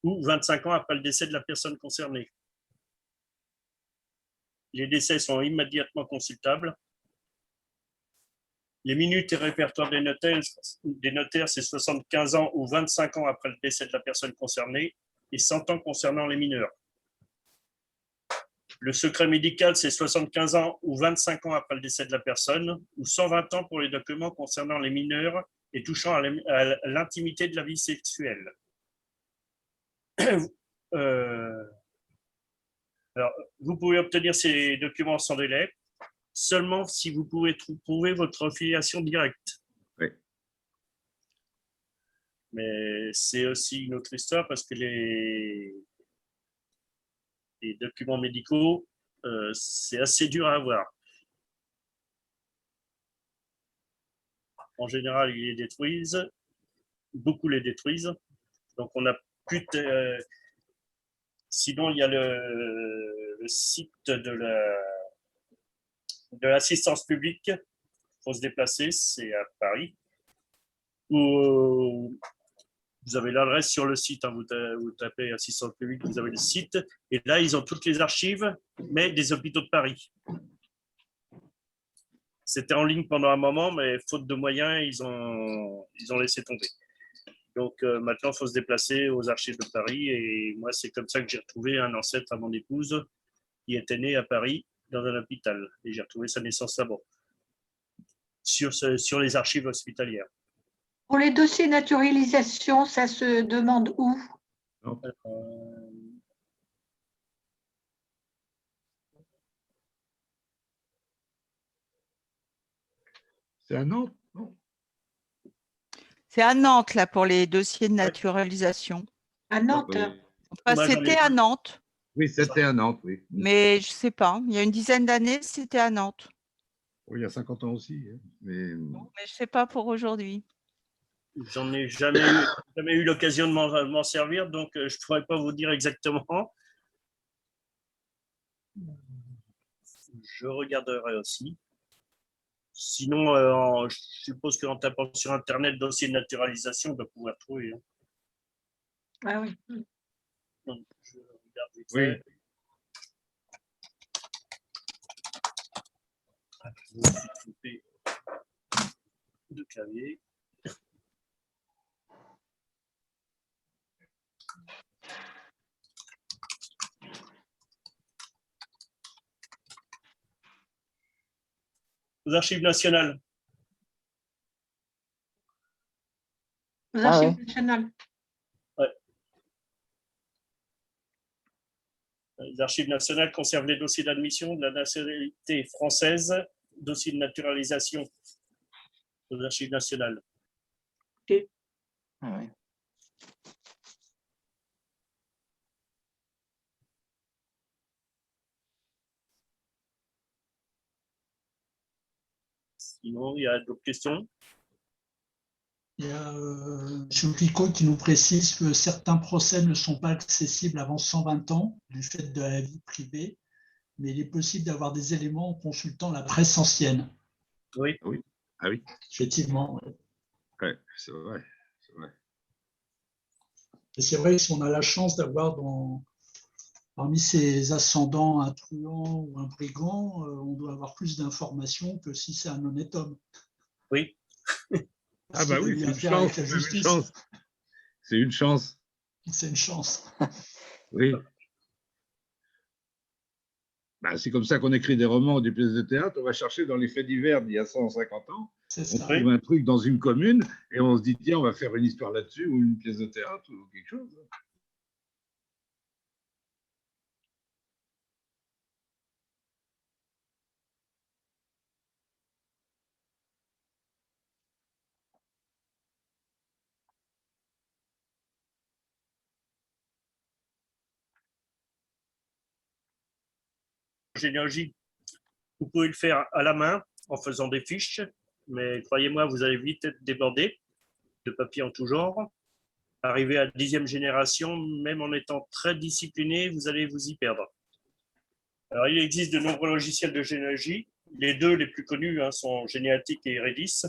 ou 25 ans après le décès de la personne concernée. Les décès sont immédiatement consultables. Les minutes et répertoires des notaires, c'est 75 ans ou 25 ans après le décès de la personne concernée et 100 ans concernant les mineurs. Le secret médical, c'est 75 ans ou 25 ans après le décès de la personne ou 120 ans pour les documents concernant les mineurs et touchant à l'intimité de la vie sexuelle. Alors, vous pouvez obtenir ces documents sans délai, seulement si vous pouvez prouver votre filiation directe. Oui. Mais c'est aussi une autre histoire parce que les documents médicaux, c'est assez dur à avoir. En général, ils les détruisent, beaucoup les détruisent. Donc, on n'a plus de... Sinon, il y a le site de l'assistance publique. Il faut se déplacer, c'est à Paris. Où vous avez l'adresse sur le site, hein, vous tapez assistance publique, vous avez le site. Et là, ils ont toutes les archives, mais des hôpitaux de Paris. C'était en ligne pendant un moment, mais faute de moyens, ils ont laissé tomber. Donc maintenant, il faut se déplacer aux archives de Paris. Et moi, c'est comme ça que j'ai retrouvé un ancêtre à mon épouse qui était né à Paris dans un hôpital. Et j'ai retrouvé sa naissance là-bas, sur les archives hospitalières. Pour les dossiers naturalisation, ça se demande où? C'est à Nantes, non? C'est à Nantes, là, pour les dossiers de naturalisation. À Nantes. Oui, Enfin, c'était à Nantes, oui, c'était à Nantes, oui. mais je ne sais pas. Il y a une dizaine d'années, c'était à Nantes. Oui, il y a 50 ans aussi. Hein. Mais je ne sais pas pour aujourd'hui. J'en ai jamais eu l'occasion de m'en servir, donc je ne pourrais pas vous dire exactement. Je regarderai aussi. Sinon, je suppose qu'en tapant sur Internet dossier de naturalisation, on va pouvoir trouver. Hein. Ah oui. Donc, je regarde vite fait. Je me suis trompé de clavier. Aux archives nationales. Aux archives nationales. Ouais. Les archives nationales conservent les dossiers d'admission de la nationalité française, dossiers de naturalisation aux archives nationales. Okay. Ah ouais. Sinon, il y a d'autres questions? Il y a M. Picot qui nous précise que certains procès ne sont pas accessibles avant 120 ans du fait de la vie privée, mais il est possible d'avoir des éléments en consultant la presse ancienne. Oui. Oui. Ah oui. Effectivement. Oui, c'est vrai. Et c'est vrai que si on a la chance d'avoir parmi ses ascendants un truand ou un brigand, on doit avoir plus d'informations que si c'est un honnête homme. Oui. Ah bah oui, c'est une chance. C'est une chance. C'est une chance. Oui. Bah, c'est comme ça qu'on écrit des romans ou des pièces de théâtre. On va chercher dans les faits divers d'il y a 150 ans. On trouve un truc dans une commune et on se dit, tiens, on va faire une histoire là-dessus ou une pièce de théâtre ou quelque chose. Généalogie, vous pouvez le faire à la main en faisant des fiches, mais croyez-moi, vous allez vite être débordé de papier en tout genre. Arriver à la 10e génération, même en étant très discipliné, vous allez vous y perdre. Alors, il existe de nombreux logiciels de généalogie. Les deux les plus connus sont Généatique et Eredis.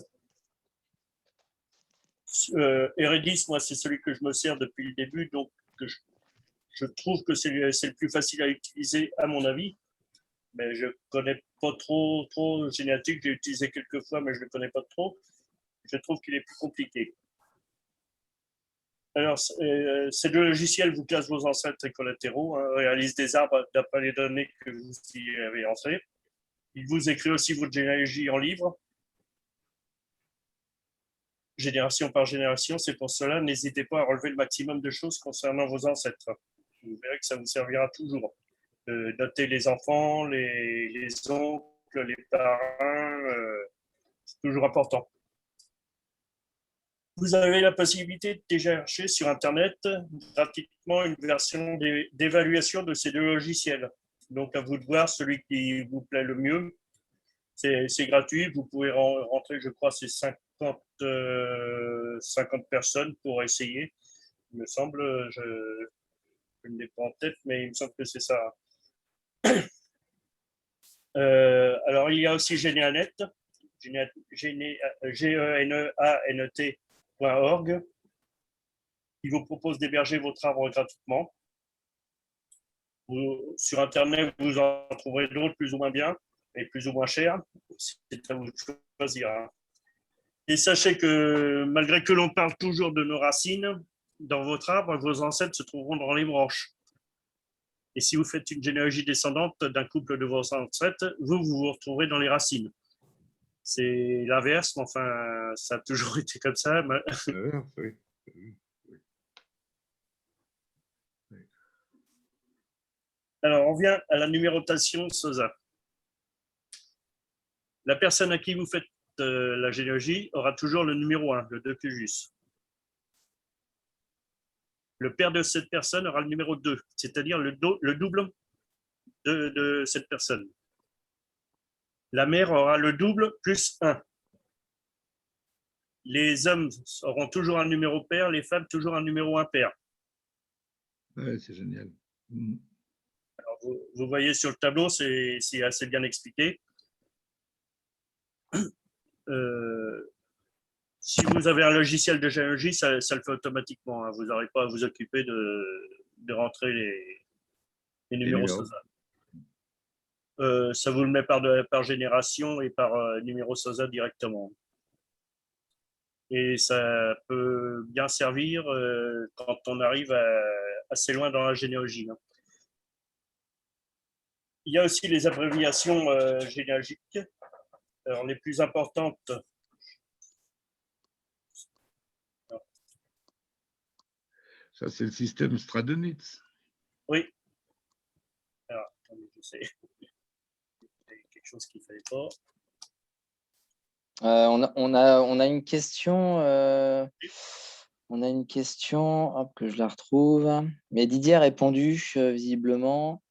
Eredis, moi, c'est celui que je me sers depuis le début, donc je trouve que c'est le plus facile à utiliser, à mon avis. mais je ne connais pas trop génétique. J'ai utilisé quelques fois, mais je ne le connais pas trop. Je trouve qu'il est plus compliqué. Alors, ces deux logiciels vous classent vos ancêtres et collatéraux, hein, réalisent des arbres d'après les données que vous y avez entrées. Il vous écrit aussi votre généalogie en livre, génération par génération. C'est pour cela, n'hésitez pas à relever le maximum de choses concernant vos ancêtres. Vous verrez que ça vous servira toujours. Noter les enfants, les oncles, les parrains, c'est toujours important. Vous avez la possibilité de télécharger sur Internet gratuitement une version d'évaluation de ces deux logiciels. Donc, à vous de voir celui qui vous plaît le mieux. C'est gratuit. Vous pouvez rentrer, je crois, c'est 50 personnes pour essayer. Il me semble, je ne l'ai pas en tête, mais il me semble que c'est ça. Alors, il y a aussi Geneanet, geneanet.org, qui vous propose d'héberger votre arbre gratuitement. Sur Internet, vous en trouverez d'autres plus ou moins bien et plus ou moins chers. C'est à vous de choisir. Hein. Et sachez que malgré que l'on parle toujours de nos racines, dans votre arbre, vos ancêtres se trouveront dans les branches. Et si vous faites une généalogie descendante d'un couple de vos ancêtres, vous retrouverez dans les racines. C'est l'inverse, mais enfin, ça a toujours été comme ça. Oui. Alors, on vient à la numérotation SOSA. La personne à qui vous faites la généalogie aura toujours le numéro 1, le 2 Cujus. Le père de cette personne aura le numéro 2, c'est-à-dire le double de cette personne. La mère aura le double plus 1. Les hommes auront toujours un numéro père, les femmes toujours un numéro impère. Ouais, c'est génial. Alors, vous voyez sur le tableau, c'est assez bien expliqué. Si vous avez un logiciel de généalogie, ça le fait automatiquement. Hein. Vous n'aurez pas à vous occuper de rentrer les numéros SOSA. Ça vous le met par génération et par numéro SOSA directement. Et ça peut bien servir quand on arrive assez loin dans la généalogie. Hein. Il y a aussi les abréviations généalogiques. Alors, les plus importantes. Ça, c'est le système Stradonitz. Oui. Alors, attendez, je sais. Il y a quelque chose qu'il ne fallait pas. On a une question. On a une question, hop, que je la retrouve. Mais Didier a répondu visiblement.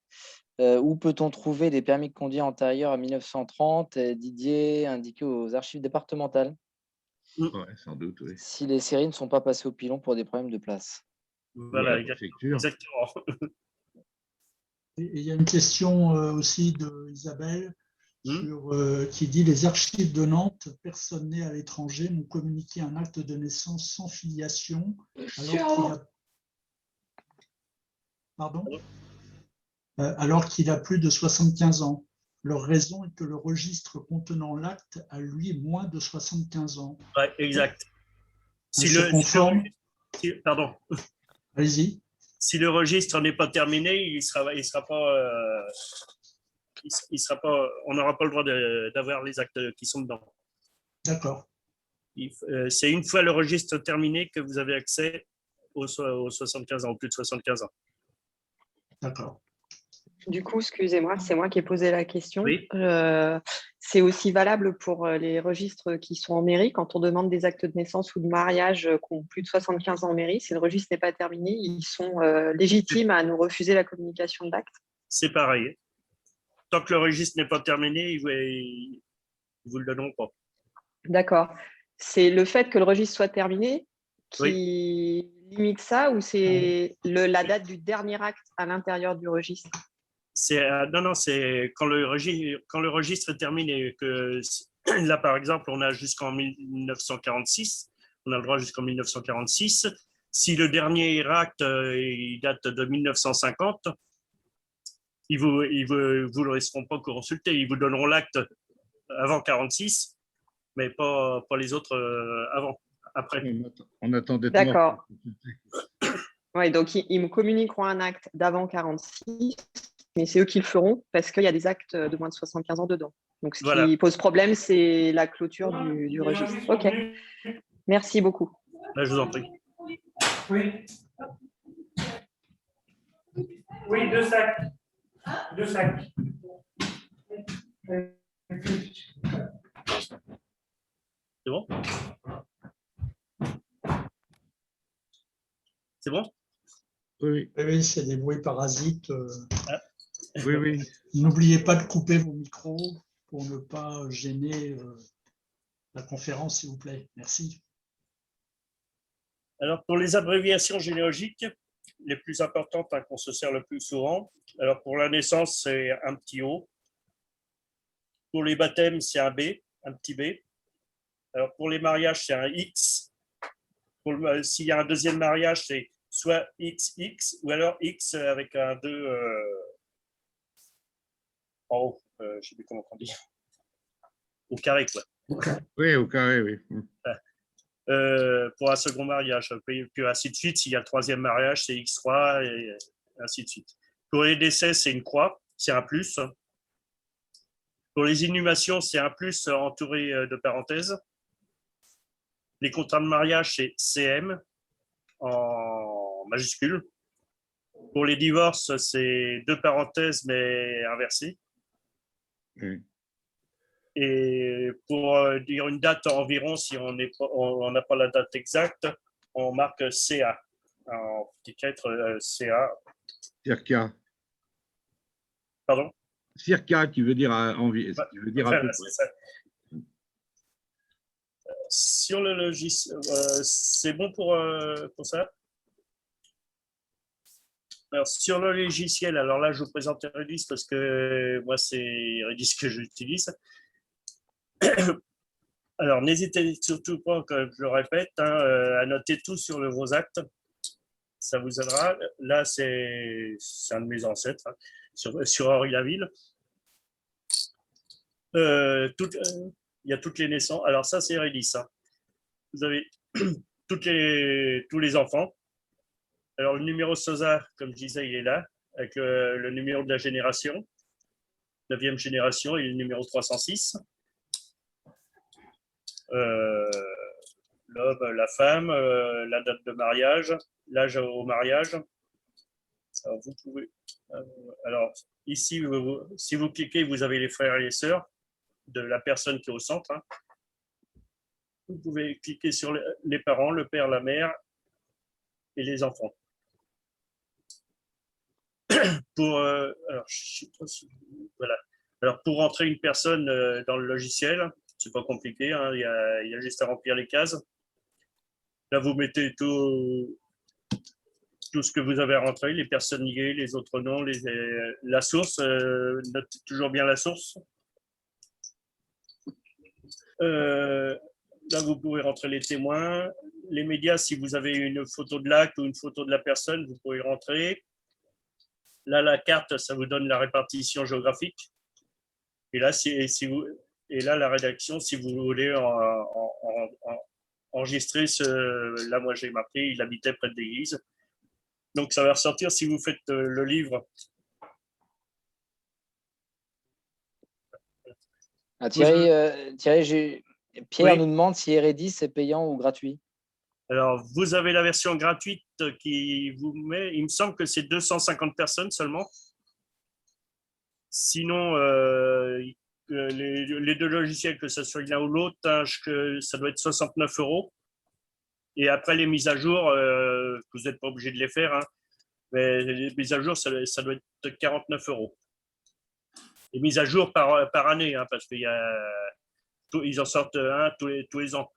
Où peut-on trouver des permis de conduire antérieurs à 1930? Didier indiqué aux archives départementales. Oui, sans doute, oui. Si les séries ne sont pas passées au pilon pour des problèmes de place. Voilà, exactement. Et il y a une question aussi d'Isabelle qui dit « Les archives de Nantes, personne né à l'étranger, m'ont communiqué un acte de naissance sans filiation alors qu'il a plus de 75 ans. Leur raison est que le registre contenant l'acte a, lui, moins de 75 ans. » Ouais, exact. Pardon. Allez-y. Si le registre n'est pas terminé, il sera pas, on n'aura pas le droit d'avoir les actes qui sont dedans. D'accord. C'est une fois le registre terminé que vous avez accès aux 75 ans, aux plus de 75 ans. D'accord. Du coup, excusez-moi, c'est moi qui ai posé la question. Oui. C'est aussi valable pour les registres qui sont en mairie. Quand on demande des actes de naissance ou de mariage qui ont plus de 75 ans en mairie, si le registre n'est pas terminé, ils sont légitimes à nous refuser la communication d'actes. C'est pareil. Tant que le registre n'est pas terminé, ils vous le donneront pas. D'accord. C'est le fait que le registre soit terminé qui limite ça, ou c'est la date du dernier acte à l'intérieur du registre? Non, c'est quand le registre est terminé. Que, là, par exemple, on a jusqu'en 1946. On a le droit jusqu'en 1946. Si le dernier acte il date de 1950, ils vous le laisseront pas consulter. Ils vous donneront l'acte avant 46, mais pas les autres avant, après. On attend d'être D'accord. Oui, donc ils me communiqueront un acte d'avant 46, mais c'est eux qui le feront parce qu'il y a des actes de moins de 75 ans dedans. Donc, ce qui pose problème, c'est la clôture du registre. OK. Merci beaucoup. Là, je vous en prie. Oui. Oui, 2 sacs. 2 sacs. C'est bon? C'est bon? Oui, oui, c'est des bruits parasites. Oui, oui. N'oubliez pas de couper vos micros pour ne pas gêner la conférence, s'il vous plaît. Merci. Alors, pour les abréviations généalogiques, les plus importantes qu'on se sert le plus souvent, alors pour la naissance, c'est un petit O. Pour les baptêmes, c'est un B, un petit B. Alors, pour les mariages, c'est un X. S'il y a un deuxième mariage, c'est soit XX ou alors X avec un 2 en haut. Je ne sais plus comment on dit. Au carré, quoi. Oui, au carré, oui. Pour un second mariage. Puis ainsi de suite, s'il y a le troisième mariage, c'est X3 et ainsi de suite. Pour les décès, c'est une croix, c'est un plus. Pour les inhumations, c'est un plus entouré de parenthèses. Les contrats de mariage, c'est CM en majuscule. Pour les divorces, c'est 2 parenthèses, mais inversées. Oui. Et pour dire une date environ, si on n'a pas la date exacte, on marque CA. En petit lettre, CA. Circa. Pardon? Circa, qui veut dire envie. Qui veut dire à peu près. Sur le logiciel, c'est bon pour ça? Alors, sur le logiciel, alors là, je vous présente Redis parce que moi, c'est Redis que j'utilise. Alors, n'hésitez surtout pas, comme je le répète, à noter tout sur vos actes. Ça vous aidera. Là, c'est un de mes ancêtres, sur Henri-la-Ville. Il y a toutes les naissances. Alors, ça, c'est Redis. Vous avez tous les enfants. Alors, le numéro SOSA, comme je disais, il est là, avec le numéro de la génération, 9e génération, et le numéro 306. L'homme, la femme, la date de mariage, l'âge au mariage. Alors, vous pouvez. Alors, ici, si vous cliquez, vous avez les frères et les sœurs de la personne qui est au centre. Vous pouvez cliquer sur les parents, le père, la mère et les enfants. Voilà. Alors, pour rentrer une personne dans le logiciel, c'est pas compliqué, il y a juste à remplir les cases. Là, vous mettez tout ce que vous avez rentré, les personnes liées, les autres noms, la source, notez toujours bien la source. Là, vous pouvez rentrer les témoins. Les médias, si vous avez une photo de l'acte ou une photo de la personne, vous pouvez rentrer. Là, la carte, ça vous donne la répartition géographique. Et là, la rédaction, si vous voulez enregistrer là, moi, j'ai marqué, il habitait près de l'église. Donc, ça va ressortir si vous faites le livre. Thierry, Pierre nous demande si Redis c'est payant ou gratuit. Alors, vous avez la version gratuite qui vous met, il me semble que c'est 250 personnes seulement. Sinon, les 2 logiciels, que ce soit l'un ou l'autre, ça doit être 69 €. Et après, les mises à jour, vous n'êtes pas obligé de les faire, mais les mises à jour, ça doit être 49 €. Les mises à jour par année, parce qu'ils en sortent un tous les ans.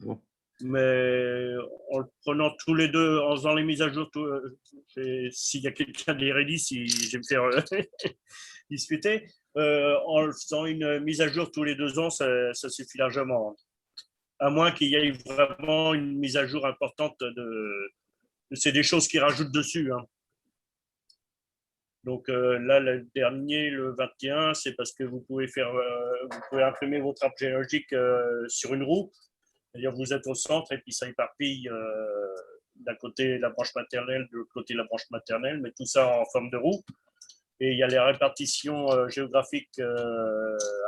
Bon. Mais en le prenant tous les deux, en faisant les mises à jour, s'il y a quelqu'un des Redis, je vais me faire discuter, en faisant une mise à jour tous les 2 ans, ça suffit largement. À moins qu'il y ait vraiment une mise à jour importante c'est des choses qu'ils rajoutent dessus. Donc là, le dernier, le 21, c'est parce que vous pouvez imprimer votre arbre généalogique sur une roue. C'est-à-dire vous êtes au centre et puis ça éparpille d'un côté la branche maternelle, de l'autre côté la branche maternelle, mais tout ça en forme de roue. Et il y a les répartitions géographiques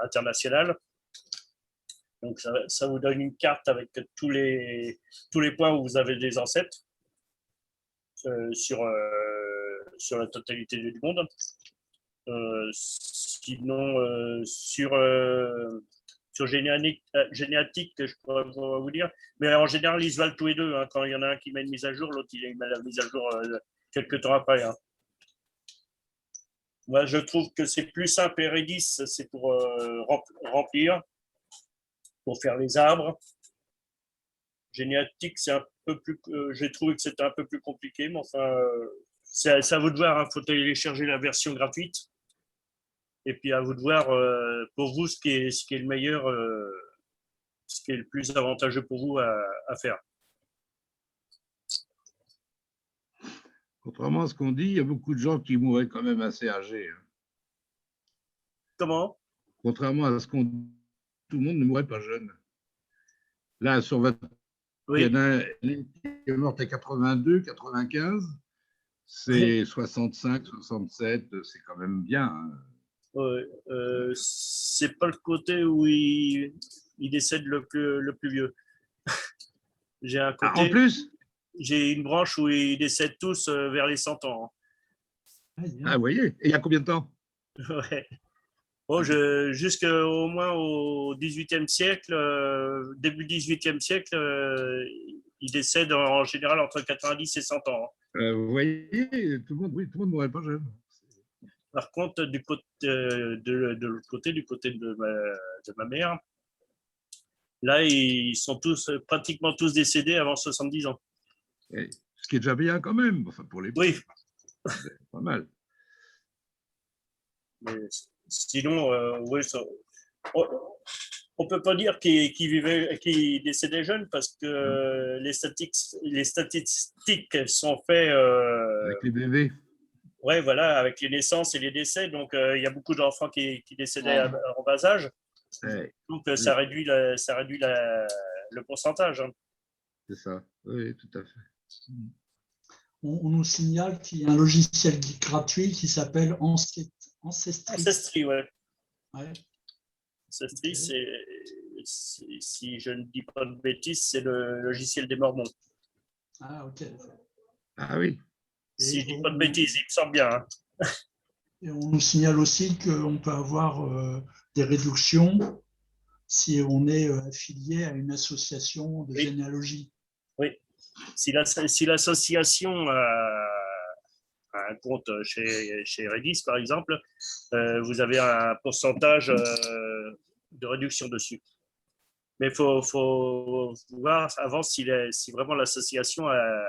internationales. Donc ça vous donne une carte avec tous les points où vous avez des ancêtres sur la totalité du monde. Sinon, sur généatique, je pourrais vous dire. Mais en général, ils se valent tous les deux. Hein. Quand il y en a un qui met une mise à jour, l'autre, il met la mise à jour quelques temps après. Hein. Moi, je trouve que c'est plus simple. Et Redis, c'est pour remplir, pour faire les arbres. Généatique, c'est un peu plus. J'ai trouvé que c'était un peu plus compliqué, mais enfin, c'est à vous de voir. Il faut télécharger la version gratuite. Et puis à vous de voir pour vous ce qui est le meilleur, ce qui est le plus avantageux pour vous à faire. Contrairement à ce qu'on dit, il y a beaucoup de gens qui mourraient quand même assez âgés. Comment? Contrairement à ce qu'on dit, tout le monde ne mourrait pas jeune. Là, sur votre... Oui. Il y en a qui est morte à 82, 95, c'est 65, 67, c'est quand même bien. Hein. C'est pas le côté où il décède le plus vieux. J'ai un côté. En plus, j'ai une branche où ils décèdent tous vers les 100 ans. Ah, vous voyez, et il y a combien de temps? Ouais. Oh, jusqu'au moins au XVIIIe siècle, début XVIIIe siècle, ils décèdent en général entre 90 et 100 ans. Vous voyez, tout le monde ne mourrait pas jeune. Par contre, du côté, de l'autre côté, du côté de ma mère, là, ils sont pratiquement tous décédés avant 70 ans. Et ce qui est déjà bien quand même, enfin pour les oui, pas mal. Mais sinon, oui, on peut pas dire qu'ils décédaient jeunes parce que les statistiques sont faites avec les bébés. Ouais, voilà, avec les naissances et les décès. Donc, il y a beaucoup d'enfants qui décédaient en bas âge. Ouais. Donc, ça réduit le pourcentage. Hein. C'est ça, oui, tout à fait. On nous signale qu'il y a un logiciel gratuit qui s'appelle Ancestry. Ancestry, ouais. Ancestry, Okay. si je ne dis pas de bêtises, c'est le logiciel des Mormons. Ah, ok. Ah oui. Si je ne dis pas de bêtises, il me semble bien. Hein. Et on nous signale aussi qu'on peut avoir des réductions si on est affilié à une association de généalogie. Oui. Si l'association a un compte chez Redis, par exemple, vous avez un pourcentage de réduction dessus. Mais il faut voir avant si vraiment l'association a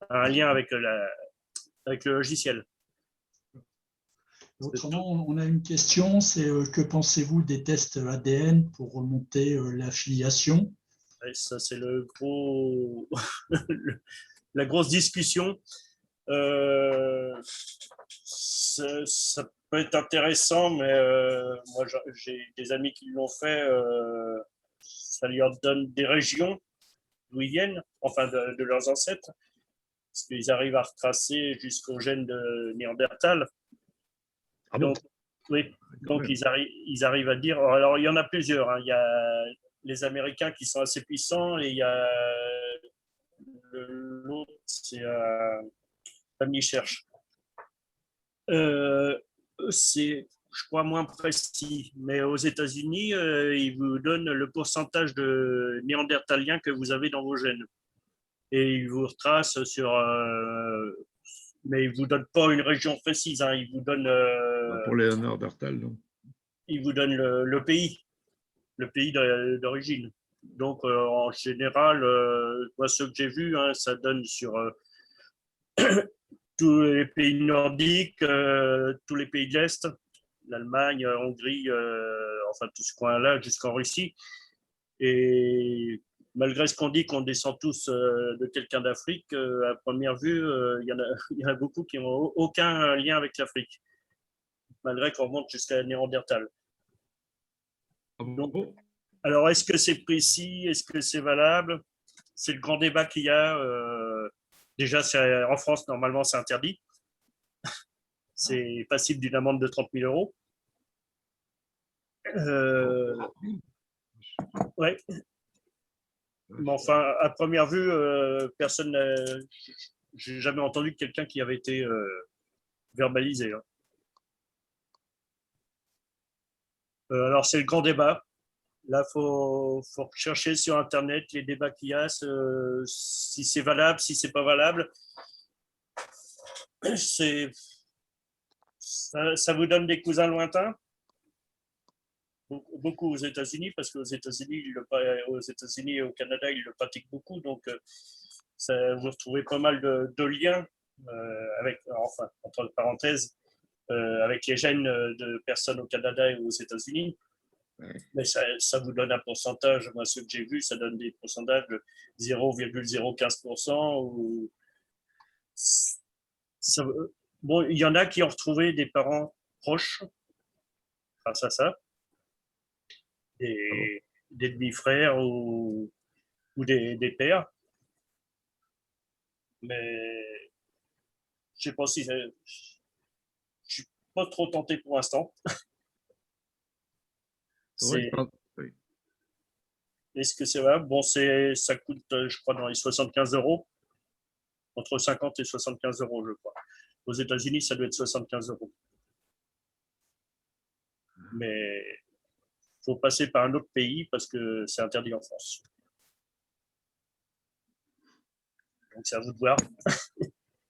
un lien avec le logiciel. Autrement, on a une question, c'est que pensez-vous des tests ADN pour remonter l'affiliation? Ça, c'est la grosse discussion. Ça peut être intéressant, mais moi, j'ai des amis qui l'ont fait. Ça leur donne des régions d'où ils viennent, enfin de leurs ancêtres, parce qu'ils arrivent à retracer jusqu'au gène de Néandertal. Ah bon? Donc, oui, donc ils arrivent à dire. Alors, il y en a plusieurs. Hein. Il y a les Américains qui sont assez puissants et il y a l'autre, c'est Family Cherche. C'est, je crois, moins précis. Mais aux États-Unis, ils vous donnent le pourcentage de néandertaliens que vous avez dans vos gènes. Et ils vous retracent sur. Mais ils ne vous donnent pas une région précise. Hein. Ils vous donnent. Pour les Néandertal, non. Ils vous donnent le pays d'origine. Donc, en général, moi, ceux que j'ai vus, hein, ça donne sur tous les pays nordiques, tous les pays de l'Est, l'Allemagne, Hongrie, enfin tout ce coin-là, jusqu'en Russie. Et malgré ce qu'on dit qu'on descend tous de quelqu'un d'Afrique, à première vue, il y en a beaucoup qui n'ont aucun lien avec l'Afrique, malgré qu'on remonte jusqu'à Néandertal. Donc, alors, est-ce que c'est précis? Est-ce que c'est valable? C'est le grand débat qu'il y a. Déjà, en France, normalement, c'est interdit. C'est passible d'une amende de 30 000 euros. Ouais. Mais enfin, à première vue, personne n'a. J'ai jamais entendu quelqu'un qui avait été verbalisé. Hein. Alors, c'est le grand débat. Là, il faut chercher sur Internet les débats qu'il y a, si c'est valable, si c'est pas valable. Ça vous donne des cousins lointains? Beaucoup aux États-Unis, parce qu'aux États-Unis et au Canada, ils le pratiquent beaucoup. Donc, vous retrouvez pas mal de liens, enfin, entre parenthèses, avec les gènes de personnes au Canada et aux États-Unis. Mais ça vous donne un pourcentage. Moi, ce que j'ai vu, ça donne des pourcentages de 0,015%. Ou... Bon, il y en a qui ont retrouvé des parents proches grâce à ça. Des demi-frères ou des pères. Mais je ne sais pas si... Je ne suis pas trop tenté pour l'instant. Est-ce que c'est vrai? Bon, ça coûte, je crois, dans les 75 euros. Entre 50 et 75 euros, je crois. Aux États-Unis, ça doit être 75 euros. Mais il faut passer par un autre pays parce que c'est interdit en France. Donc, c'est à vous de voir.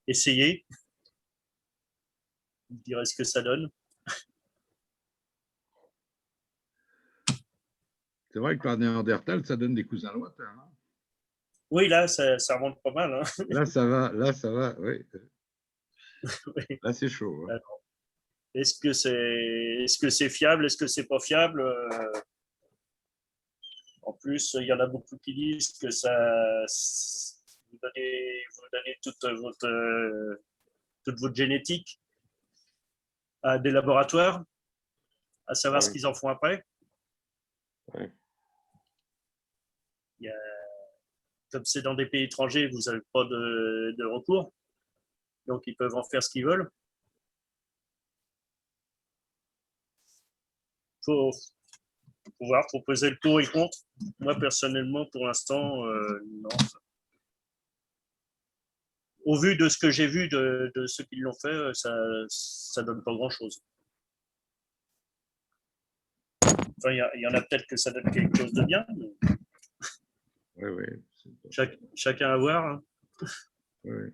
Essayez. Vous direz ce que ça donne. C'est vrai que par Néandertal, ça donne des cousins lointains. Hein. Oui, là, ça remonte pas mal. Hein. Là, ça va, oui. Oui. Là, c'est chaud. Hein. Est-ce que c'est fiable? Est-ce que c'est pas fiable? En plus, il y en a beaucoup qui disent que vous donnez toute votre génétique à des laboratoires, à savoir ce qu'ils en font après. Oui. Comme c'est dans des pays étrangers, vous n'avez pas de recours. Donc, ils peuvent en faire ce qu'ils veulent. Il faut voir, faut peser le pour et le contre. Moi, personnellement, pour l'instant, non. Au vu de ce que j'ai vu de ceux qui l'ont fait, ça ne donne pas grand-chose. Enfin, il y en a peut-être que ça donne quelque chose de bien. Mais... Oui. Chacun à voir. Hein. Oui.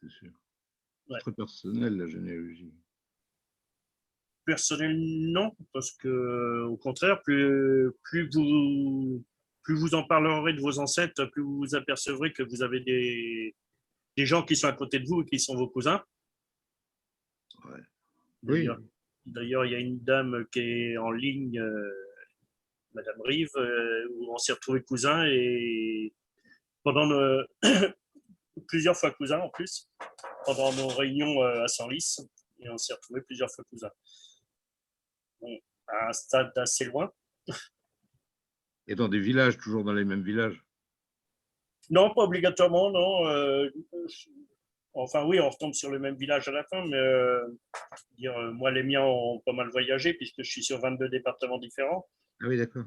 C'est sûr. C'est très personnel, la généalogie. Personnel, non, parce que au contraire, plus vous en parlerez de vos ancêtres, plus vous vous apercevrez que vous avez des gens qui sont à côté de vous et qui sont vos cousins. Ouais. D'ailleurs, il y a une dame qui est en ligne, Madame Rive, où on s'est retrouvés cousins et pendant plusieurs fois cousins en plus, pendant nos réunions à Senlis, et on s'est retrouvés plusieurs fois cousins. Bon, à un stade assez loin. Et dans des villages, toujours dans les mêmes villages? Non, pas obligatoirement, non. Enfin, oui, on retombe sur le même village à la fin, mais moi, les miens ont pas mal voyagé puisque je suis sur 22 départements différents. Ah oui, d'accord.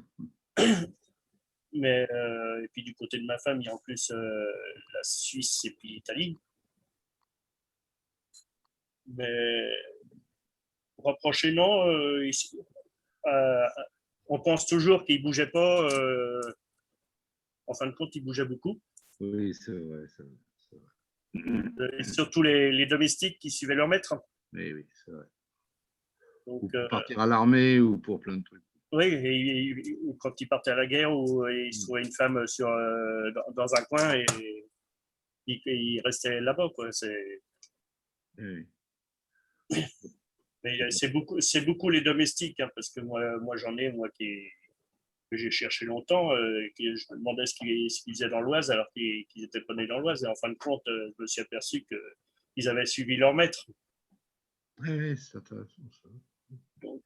Mais, et puis du côté de ma femme, il y a en plus la Suisse et puis l'Italie. Mais rapprocher, non. On pense toujours qu'il ne bougeait pas. En fin de compte, il bougeait beaucoup. Oui, c'est vrai. Et surtout les domestiques qui suivaient leur maître. Oui, c'est vrai. Donc, ou pour partir à l'armée ou pour plein de trucs. Oui, et quand ils partaient à la guerre, ou ils se trouvaient une femme dans un coin et ils restaient là-bas. Quoi. Oui. Mais c'est beaucoup les domestiques, hein, parce que moi j'en ai, que j'ai cherché longtemps, que je me demandais ce qu'ils faisaient dans l'Oise alors qu'ils n'étaient pas nés dans l'Oise. Et en fin de compte, je me suis aperçu qu'ils avaient suivi leur maître. Oui, c'est intéressant ça. Donc,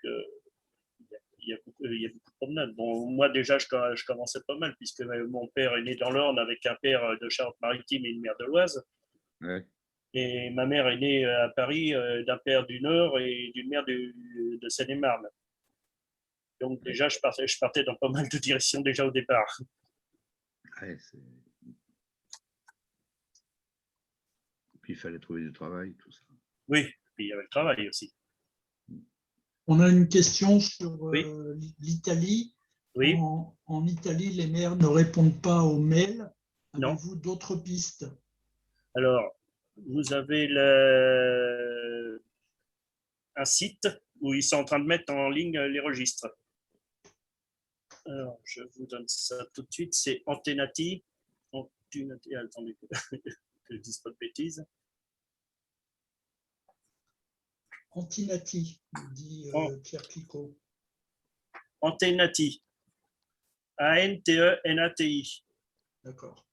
il y a beaucoup de promenades. Bon, moi, déjà, je commençais pas mal, puisque mon père est né dans l'Orne avec un père de Charente-Maritime et une mère de l'Oise. Ouais. Et ma mère est née à Paris d'un père du Nord et d'une mère de Seine-et-Marne. Donc déjà, je partais dans pas mal de directions déjà au départ. Ouais, puis il fallait trouver du travail, tout ça. Oui, puis il y avait le travail aussi. On a une question sur Oui. l'Italie. Oui. En Italie, les maires ne répondent pas aux mails. Non. Avez-vous d'autres pistes? Alors, vous avez un site où ils sont en train de mettre en ligne les registres. Alors, je vous donne ça tout de suite. C'est Antennati. Attendez que je ne dise pas de bêtises. Antennati, dit Pierre Clicquot. Antennati. A-N-T-E-N-A-T-I. D'accord.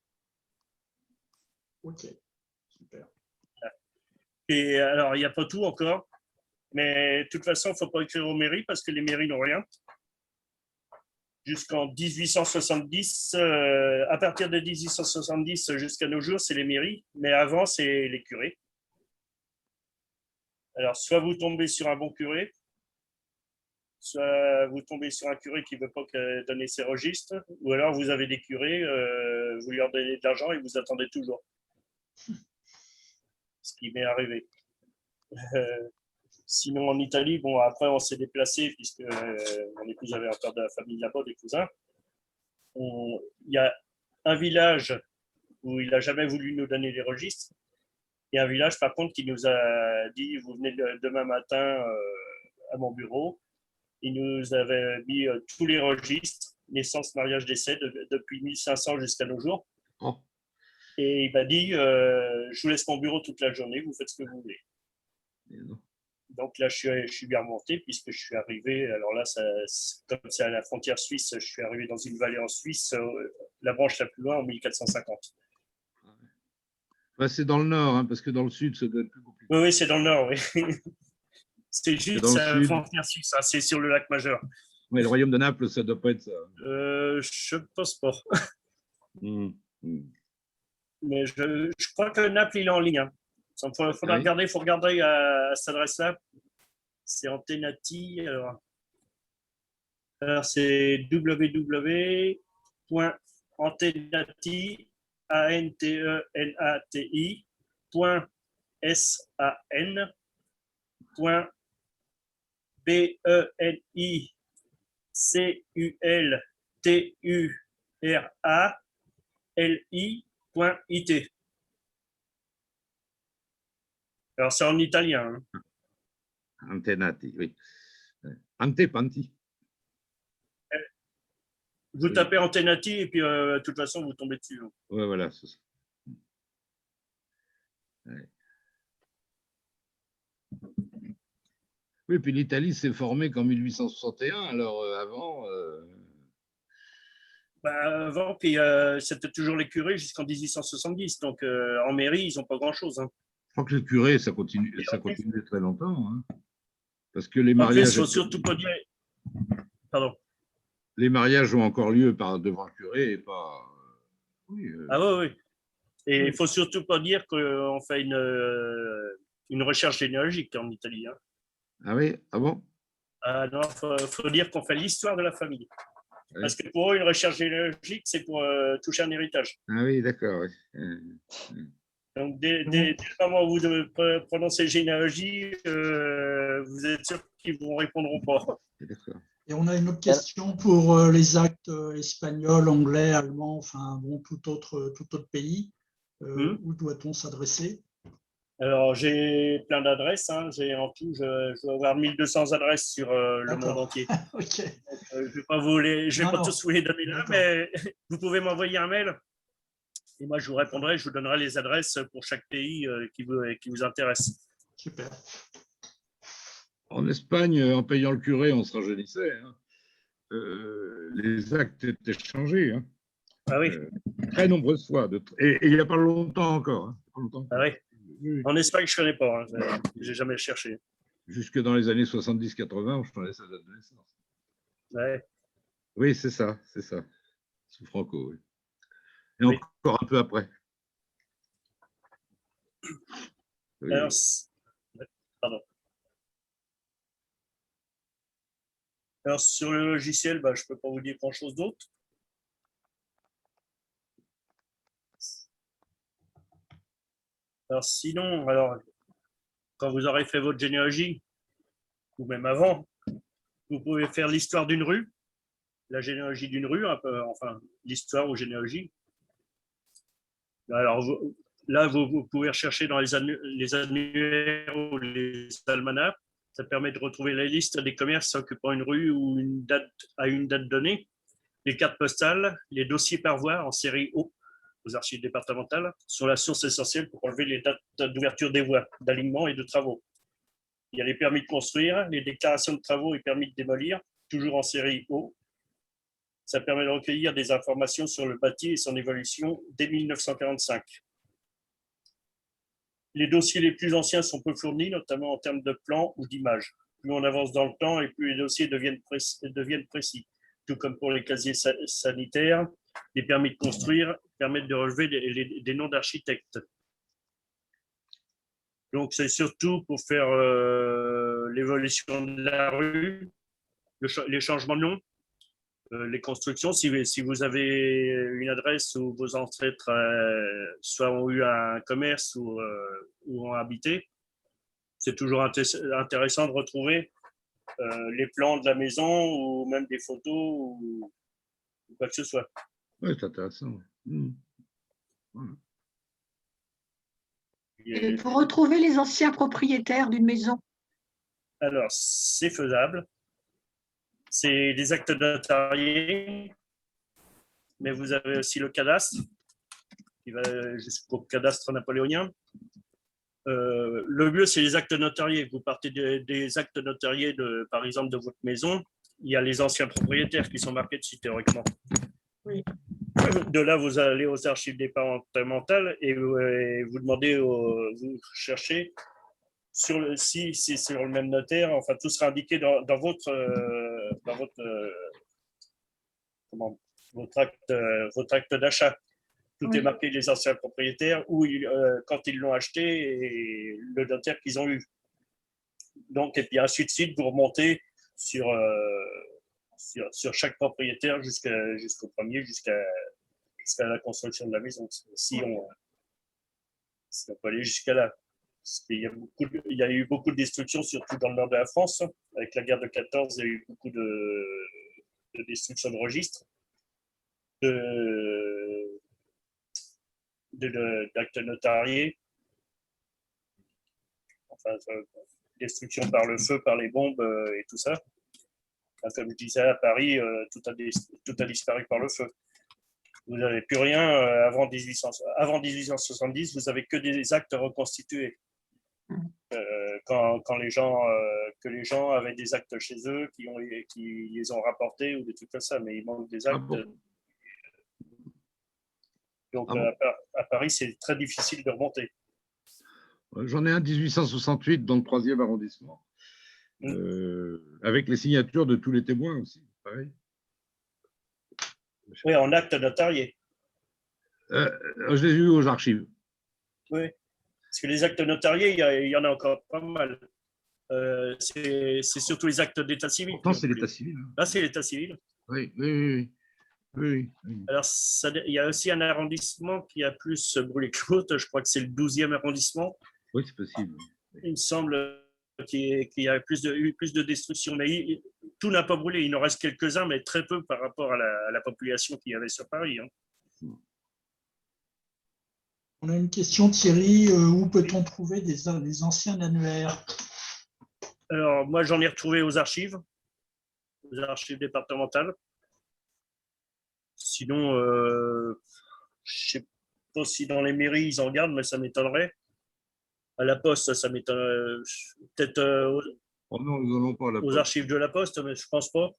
Ok, super. Et alors, il n'y a pas tout encore. Mais de toute façon, il ne faut pas écrire aux mairies parce que les mairies n'ont rien. Jusqu'en 1870, à partir de 1870 jusqu'à nos jours, c'est les mairies. Mais avant, c'est les curés. Alors, soit vous tombez sur un bon curé, soit vous tombez sur un curé qui ne veut pas donner ses registres, ou alors vous avez des curés, vous leur donnez de l'argent et vous attendez toujours. Ce qui m'est arrivé. Sinon, en Italie, bon, après, on s'est déplacé puisque mon épouse avait encore de la famille là-bas, des cousins. Il y a un village où il n'a jamais voulu nous donner les registres. Et un village, par contre, qui nous a dit, vous venez demain matin à mon bureau. Il nous avait mis tous les registres, naissance, mariage, décès, depuis 1500 jusqu'à nos jours. Oh. Et il m'a dit, je vous laisse mon bureau toute la journée, vous faites ce que vous voulez. Donc là, je suis bien remonté puisque je suis arrivé. Alors là, comme c'est à la frontière suisse, je suis arrivé dans une vallée en Suisse, la branche la plus loin en 1450. Ouais, c'est dans le nord, hein, parce que dans le sud, ça doit être plus compliqué. Oui, c'est dans le nord, oui. C'est juste à la frontière suisse, hein, c'est sur le lac Majeur. Oui, le royaume de Naples, ça ne doit pas être ça. Je ne pense pas. Mmh. Mais je crois que Naples, il est en ligne. Hein. Il faudra regarder, à cette adresse-là. C'est Antennati. Alors c'est www.antennati, BENICULTURALI.it. Alors, c'est en italien. Hein. Antennati, oui. Antepanti. Vous tapez Antennati et puis, de toute façon, vous tombez dessus. Hein. Oui, voilà, c'est ça. Ouais. Oui, puis l'Italie s'est formée qu'en 1861, alors avant… Avant, puis c'était toujours les curés jusqu'en 1870. Donc, en mairie, ils n'ont pas grand-chose. Hein. Je crois que le curé, ça continue très longtemps. Hein. Parce que les mariages… En plus, il ne faut surtout pas dire… Pardon. Les mariages ont encore lieu devant le curé et pas… Ah oui. Et il ne faut surtout pas dire qu'on fait une recherche généalogique en Italie. Hein. Ah oui? Ah bon? Ah non, il faut dire qu'on fait l'histoire de la famille. Oui. Parce que pour eux, une recherche généalogique, c'est pour toucher un héritage. Ah oui, d'accord. Donc, dès le moment où vous devez prononcer généalogie, vous êtes sûr qu'ils ne vous répondront pas. D'accord. Et on a une autre question pour les actes espagnols, anglais, allemands, enfin bon, tout autre pays. Où doit-on s'adresser? Alors, j'ai plein d'adresses. Hein. En tout, je dois avoir 1200 adresses sur le monde entier. Okay. Donc, je ne vais pas tous vous les donner là, mais vous pouvez m'envoyer un mail. Et moi, je vous répondrai, je vous donnerai les adresses pour chaque pays qui vous intéresse. Super. En Espagne, en payant le curé, on se rajeunissait. Hein. Les actes étaient changés. Hein. Ah oui. Très nombreuses fois. Et il n'y a pas longtemps encore. Hein. Pas longtemps encore. Ah oui. Oui. En Espagne, je ne connais pas. Hein. Je n'ai jamais cherché. Jusque dans les années 70-80, on changeait sa date de naissance. Ouais. Oui, c'est ça. Sous Franco, oui. Et oui. Encore un peu après. Oui. Alors, pardon. Alors, sur le logiciel, je ne peux pas vous dire grand-chose d'autre. Alors, sinon, quand vous aurez fait votre généalogie, ou même avant, vous pouvez faire l'histoire d'une rue, la généalogie d'une rue, un peu, enfin, l'histoire ou généalogie. Alors, là, vous pouvez rechercher dans les annuaires ou les almanachs. Ça permet de retrouver la liste des commerces occupant une rue ou à une date donnée, les cartes postales, les dossiers par voie en série O aux archives départementales sont la source essentielle pour relever les dates d'ouverture des voies, d'alignement et de travaux. Il y a les permis de construire, les déclarations de travaux et permis de démolir, toujours en série O. Ça permet de recueillir des informations sur le bâti et son évolution dès 1945. Les dossiers les plus anciens sont peu fournis, notamment en termes de plans ou d'images. Plus on avance dans le temps et plus les dossiers deviennent précis. Tout comme pour les casiers sanitaires, les permis de construire permettent de relever des noms d'architectes. Donc, c'est surtout pour faire l'évolution de la rue, les changements de nom, les constructions. Si vous avez une adresse où vos ancêtres soit ont eu un commerce ou ont habité, c'est toujours intéressant de retrouver les plans de la maison ou même des photos ou quoi que ce soit. Oui, c'est intéressant. Et pour retrouver les anciens propriétaires d'une maison? Alors, c'est faisable. C'est des actes notariés, mais vous avez aussi le cadastre, qui va jusqu'au cadastre napoléonien. Le mieux, c'est les actes notariés. Vous partez des actes notariés, par exemple, de votre maison. Il y a les anciens propriétaires qui sont marqués dessus théoriquement. Oui. De là, vous allez aux archives départementales et vous demandez, vous cherchez si c'est sur le même notaire. Enfin, tout sera indiqué dans votre acte d'achat. Tout est marqué les anciens propriétaires ou quand ils l'ont acheté et le notaire qu'ils ont eu. Donc, et puis ainsi de suite, vous remontez sur chaque propriétaire jusqu'au premier, jusqu'à la construction de la maison. Si on peut aller jusqu'à là. Il y a eu beaucoup de destructions, surtout dans le nord de la France. Avec la guerre de 14, il y a eu beaucoup de destruction de registres, d'actes notariés, enfin, destruction par le feu, par les bombes et tout ça. Enfin, comme je disais, à Paris, tout a disparu par le feu. Vous n'avez plus rien avant 1870, vous n'avez que des actes reconstitués. Quand les gens avaient des actes chez eux qui les ont rapportés ou des trucs comme ça, mais il manque des actes. Ah bon. Donc à Paris, c'est très difficile de remonter. J'en ai un 1868 dans le 3e arrondissement, avec les signatures de tous les témoins aussi, pareil. Oui, en acte notarié. Je les ai eus aux archives. Oui, parce que les actes notariés, il y en a encore pas mal. C'est surtout les actes d'état civil. Pourtant, c'est l'état civil. Là, c'est l'état civil. Oui. Alors, il y a aussi un arrondissement qui a plus brûlé que l'autre. Je crois que c'est le 12e arrondissement. Oui, c'est possible. Il me semble qu'il y a eu plus de destruction. Mais tout n'a pas brûlé. Il en reste quelques-uns, mais très peu par rapport à la population qu'il y avait sur Paris. On a une question, Thierry. Où peut-on trouver des anciens annuaires? Alors, moi, j'en ai retrouvé aux archives départementales. Sinon, je ne sais pas si dans les mairies, ils en gardent, mais ça m'étonnerait. À la poste, ça m'étonnerait. Peut-être Oh non, nous n'allons pas à la aux poste. archives de la Poste, mais je ne pense pas.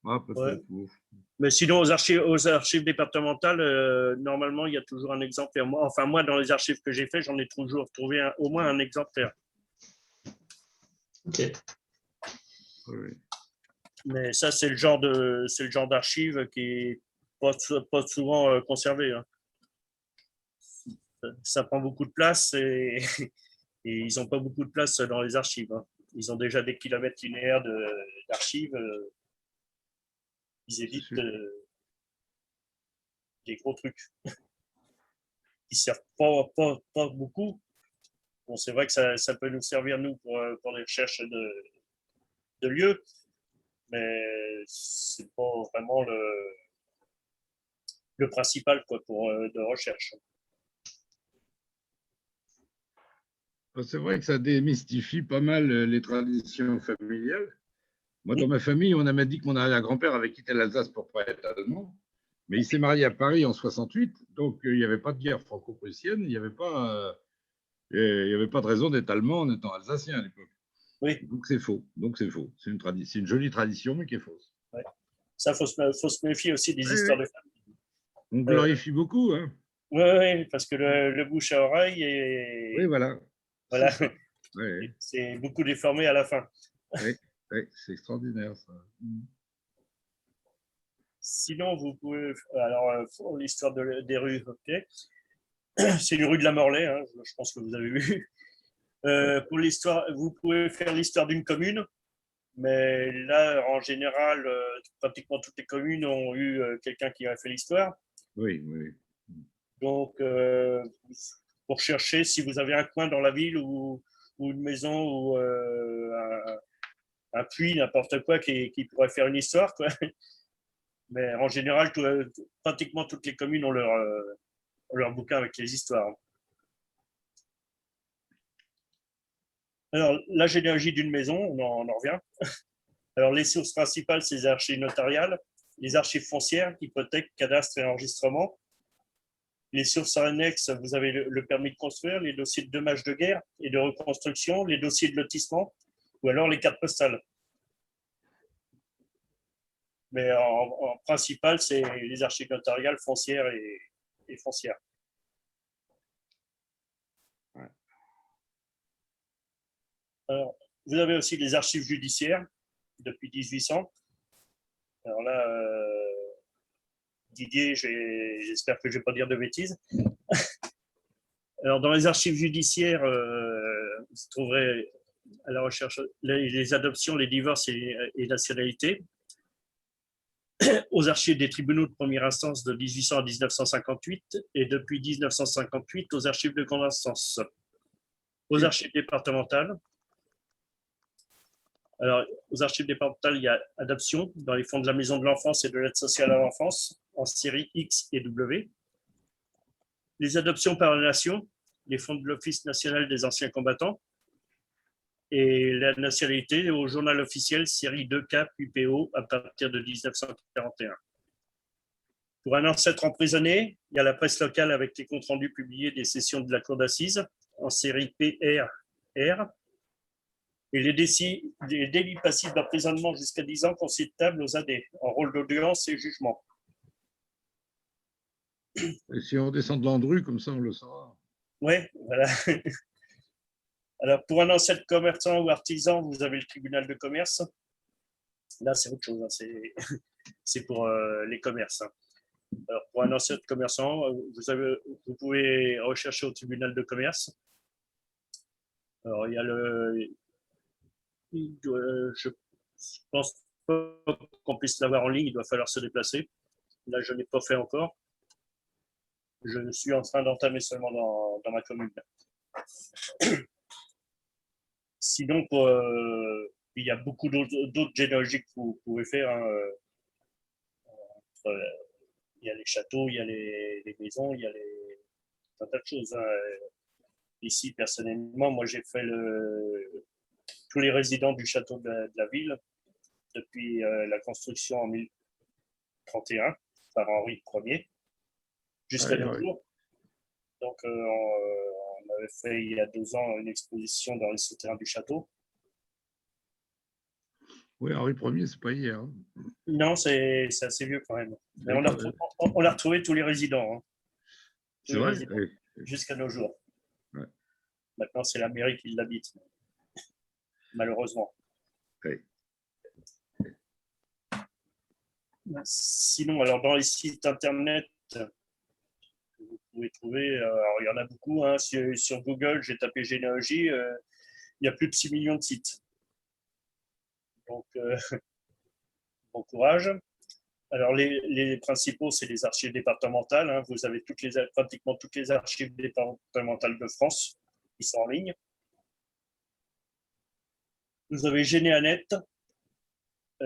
Ah, peut-être. Ouais. Mais sinon, aux archives départementales, normalement, il y a toujours un exemplaire. Enfin, moi, dans les archives que j'ai fait, j'en ai toujours trouvé au moins un exemplaire. Ok. Oui. Mais ça, c'est le genre d'archives qui n'est pas souvent conservé. Hein. Ça prend beaucoup de place et ils n'ont pas beaucoup de place dans les archives. Hein. Ils ont déjà des kilomètres linéaires d'archives. Ils évitent des gros trucs qui ne servent pas beaucoup. Bon, c'est vrai que ça peut nous servir, nous, pour les recherches de lieux, mais ce n'est pas vraiment le principal quoi, de recherche. C'est vrai que ça démystifie pas mal les traditions familiales. Moi, dans ma famille, on m'a dit que mon arrière-grand-père avait quitté l'Alsace pour pas être allemand, mais il s'est marié à Paris en 68, donc il n'y avait pas de guerre franco-prussienne, il n'y avait pas de raison d'être allemand en étant alsacien à l'époque. Oui. Donc c'est faux. C'est une jolie tradition, mais qui est fausse. Ouais. Ça, faut se méfier aussi des histoires de famille. On glorifie beaucoup. Hein. Oui, parce que le bouche à oreille est. Oui, voilà. Voilà. Ouais. C'est beaucoup déformé à la fin. Oui, c'est extraordinaire ça. Sinon, vous pouvez. Alors, pour l'histoire des rues, ok. C'est une rue de la Morlaix, hein, je pense que vous avez vu. Pour l'histoire, vous pouvez faire l'histoire d'une commune, mais là, en général, pratiquement toutes les communes ont eu quelqu'un qui a fait l'histoire. Oui. Donc, pour chercher si vous avez un coin dans la ville ou une maison ou un puits, n'importe quoi qui pourrait faire une histoire, quoi. Mais en général, pratiquement toutes les communes ont leur bouquin avec les histoires. Alors, la généalogie d'une maison, on en revient. Alors, les sources principales, c'est les archives notariales, les archives foncières, hypothèques, cadastres et enregistrements. Les sources annexes, vous avez le permis de construire, les dossiers de dommages de guerre et de reconstruction, les dossiers de lotissement, ou alors les cartes postales. Mais en principal, c'est les archives notariales, foncières et foncières. Alors, vous avez aussi les archives judiciaires depuis 1800. Alors là, Didier, j'espère que je ne vais pas dire de bêtises. Alors, dans les archives judiciaires, vous trouverez à la recherche les adoptions, les divorces et nationalité. Aux archives des tribunaux de première instance de 1800 à 1958 et depuis 1958 aux archives de grande instance. Aux archives départementales. Alors, aux archives départementales, il y a adoption dans les fonds de la Maison de l'Enfance et de l'Aide sociale à l'enfance en série X et W. Les adoptions par la nation, les fonds de l'Office national des anciens combattants et la nationalité au journal officiel série 2K UPO à partir de 1941. Pour un ancêtre emprisonné, il y a la presse locale avec les comptes rendus publiés des sessions de la cour d'assises en série PRR et les délits passifs d'emprisonnement jusqu'à 10 ans consultables aux AD en rôle d'audience et jugement. Et si on descend de Landru, comme ça on le saura. Oui, voilà. Alors, pour un ancêtre commerçant ou artisan, vous avez le tribunal de commerce. Là, c'est autre chose. Hein. C'est pour les commerces. Hein. Alors, pour un ancêtre commerçant, vous pouvez rechercher au tribunal de commerce. Alors, il y a je pense pas qu'on puisse l'avoir en ligne. Il doit falloir se déplacer. Là, je n'ai pas fait encore. Je suis en train d'entamer seulement dans ma commune. Sinon, il y a beaucoup d'autres généalogies que vous pouvez faire. Hein. Il y a les châteaux, il y a les maisons, il y a un tas de choses. Hein. Ici, personnellement, moi, j'ai fait tous les résidents du château de la ville depuis la construction en 1031 par Henri Ier jusqu'à nos jours. Donc, on avait fait il y a 2 ans une exposition dans les souterrains du château. Oui, Henri Ier, c'est pas hier. Hein. Non, c'est assez vieux quand même. Mais on a retrouvé tous les résidents. Hein. C'est vrai, jusqu'à nos jours. Ouais. Maintenant, c'est la mairie qui l'habite, malheureusement. Oui. Sinon, alors dans les sites internet, vous pouvez trouver, alors il y en a beaucoup, hein, sur Google, j'ai tapé généalogie, il y a plus de 6 millions de sites. Donc, bon courage. Alors, les principaux, c'est les archives départementales. Hein. Vous avez pratiquement toutes les archives départementales de France qui sont en ligne. Vous avez Généanet.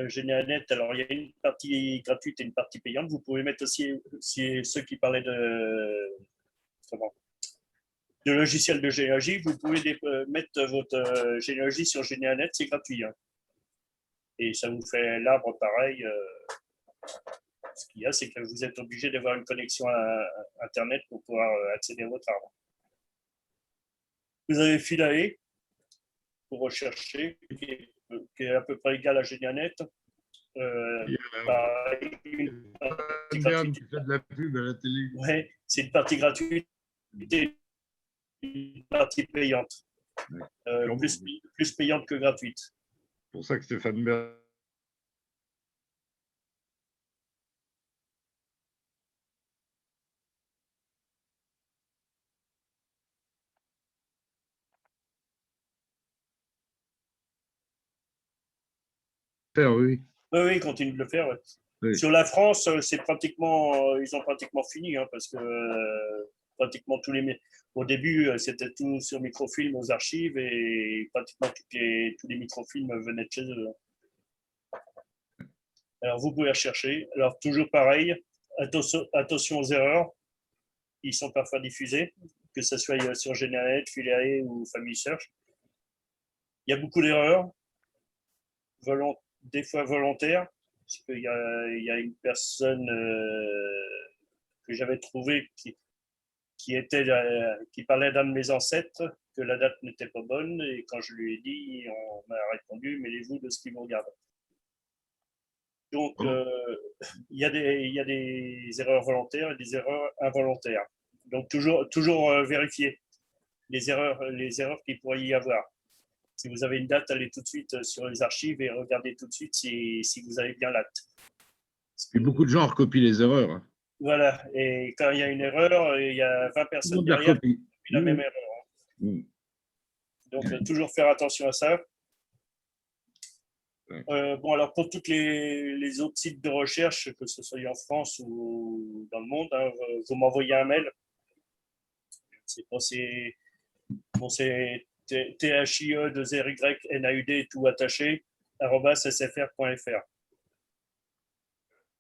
Généanet, alors il y a une partie gratuite et une partie payante. Vous pouvez mettre aussi, ceux qui parlaient de logiciels de généalogie, vous pouvez mettre votre généalogie sur Généanet, c'est gratuit. Hein. Et ça vous fait l'arbre pareil. Ce qu'il y a, c'est que vous êtes obligé d'avoir une connexion à Internet pour pouvoir accéder à votre arbre. Vous avez Philae pour rechercher, qui est à peu près égal à Généanet. Qui fait de la pub à la télé. Oui, c'est une partie gratuite et une partie payante. Ouais. Plus payante que gratuite. C'est pour ça que Stéphane Bern. Oui. Oui, continue de le faire. Ouais. Oui. Sur la France, c'est pratiquement, ils ont pratiquement fini, hein, parce que pratiquement au début, c'était tout sur microfilm aux archives et pratiquement tous les microfilms venaient de chez eux. Alors, vous pouvez rechercher. Alors, toujours pareil, attention aux erreurs. Ils sont parfois diffusés, que ce soit sur Généanet, Philae ou Family Search. Il y a beaucoup d'erreurs, des fois volontaires, parce qu'il y a une personne que j'avais trouvée qui parlait d'un de mes ancêtres, que la date n'était pas bonne, et quand je lui ai dit, on m'a répondu, mêlez-vous de ce qui vous regarde. Donc, il y a des erreurs volontaires et des erreurs involontaires. Donc, toujours vérifier les erreurs qu'il pourrait y avoir. Si vous avez une date, allez tout de suite sur les archives et regardez tout de suite si vous avez bien l'acte. Et beaucoup de gens recopient les erreurs. Hein. Voilà, et quand il y a une erreur, il y a 20 personnes derrière qui copient la même erreur. Hein. Donc, toujours faire attention à ça. Bon, alors pour tous les autres sites de recherche, que ce soit en France ou dans le monde, hein, vous m'envoyez un mail. C'est THIE2RYNAUD tout attaché @sfr.fr.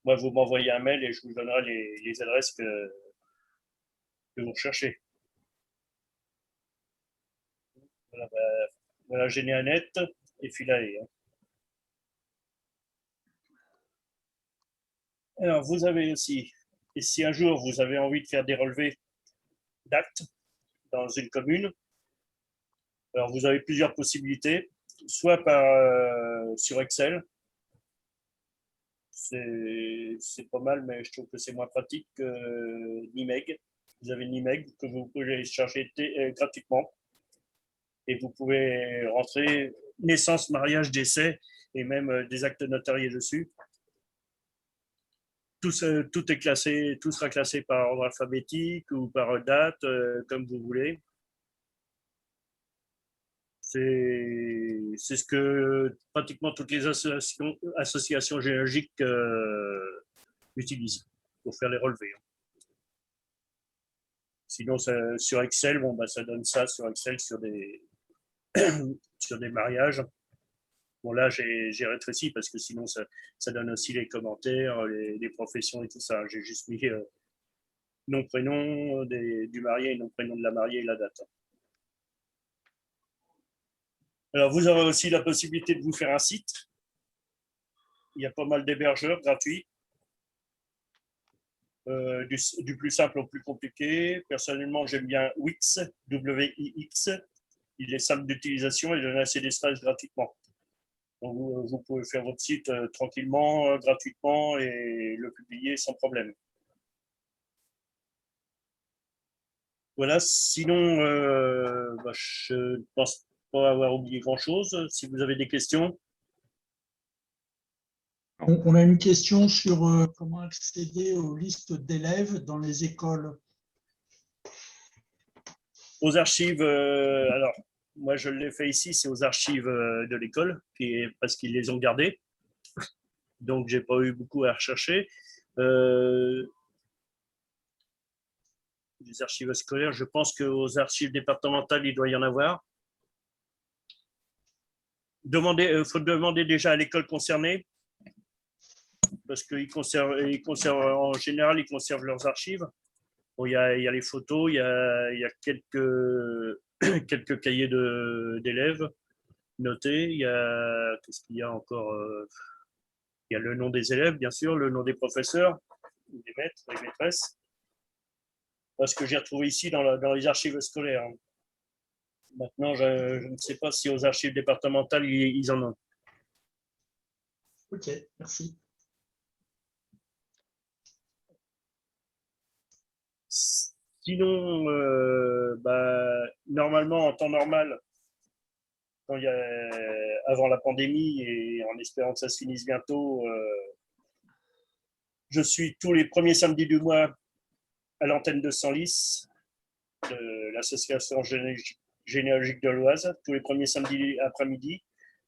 Moi, vous m'envoyez un mail et je vous donnerai les adresses que vous recherchez. Voilà, Généanet et Philae. Hein. Alors, vous avez aussi, et si un jour vous avez envie de faire des relevés d'actes dans une commune, alors vous avez plusieurs possibilités, soit sur Excel, c'est pas mal, mais je trouve que c'est moins pratique que Nimeg. Vous avez Nimeg que vous pouvez charger gratuitement et vous pouvez rentrer naissance, mariage, décès et même des actes notariés dessus. Tout est classé, tout sera classé par ordre alphabétique ou par date, comme vous voulez. C'est ce que pratiquement toutes les associations géologiques utilisent pour faire les relevés. Sinon, sur Excel, bon, ça donne ça sur Excel sur des mariages. Bon, là, j'ai rétréci parce que sinon, ça donne aussi les commentaires, les professions et tout ça. J'ai juste mis nom, prénom du marié et nom, prénom de la mariée et la date. Alors, vous aurez aussi la possibilité de vous faire un site. Il y a pas mal d'hébergeurs gratuits, du plus simple au plus compliqué. Personnellement, j'aime bien Wix, W-I-X. Il est simple d'utilisation et donne assez d'espace gratuitement. Donc, vous pouvez faire votre site tranquillement, gratuitement et le publier sans problème. Voilà, sinon, je ne pense pas avoir oublié grand-chose. Si vous avez des questions. On a une question sur comment accéder aux listes d'élèves dans les écoles. Aux archives, alors, moi je l'ai fait ici, c'est aux archives de l'école, parce qu'ils les ont gardées. Donc, je n'ai pas eu beaucoup à rechercher. Les archives scolaires, je pense qu'aux archives départementales, il doit y en avoir. Faut demander déjà à l'école concernée, parce qu'ils conservent, en général, ils conservent leurs archives. Bon, il y a les photos, il y a quelques cahiers d'élèves notés. Qu'est-ce qu'il y a encore? Il y a le nom des élèves, bien sûr, le nom des professeurs, des maîtres, des maîtresses. Ce que j'ai retrouvé ici dans les archives scolaires. Maintenant, je ne sais pas si aux archives départementales, ils en ont. Ok, merci. Sinon, normalement, en temps normal, avant la pandémie et en espérant que ça se finisse bientôt, je suis tous les premiers samedis du mois à l'antenne de Senlis, de l'association généalogique de l'Oise, tous les premiers samedis après-midi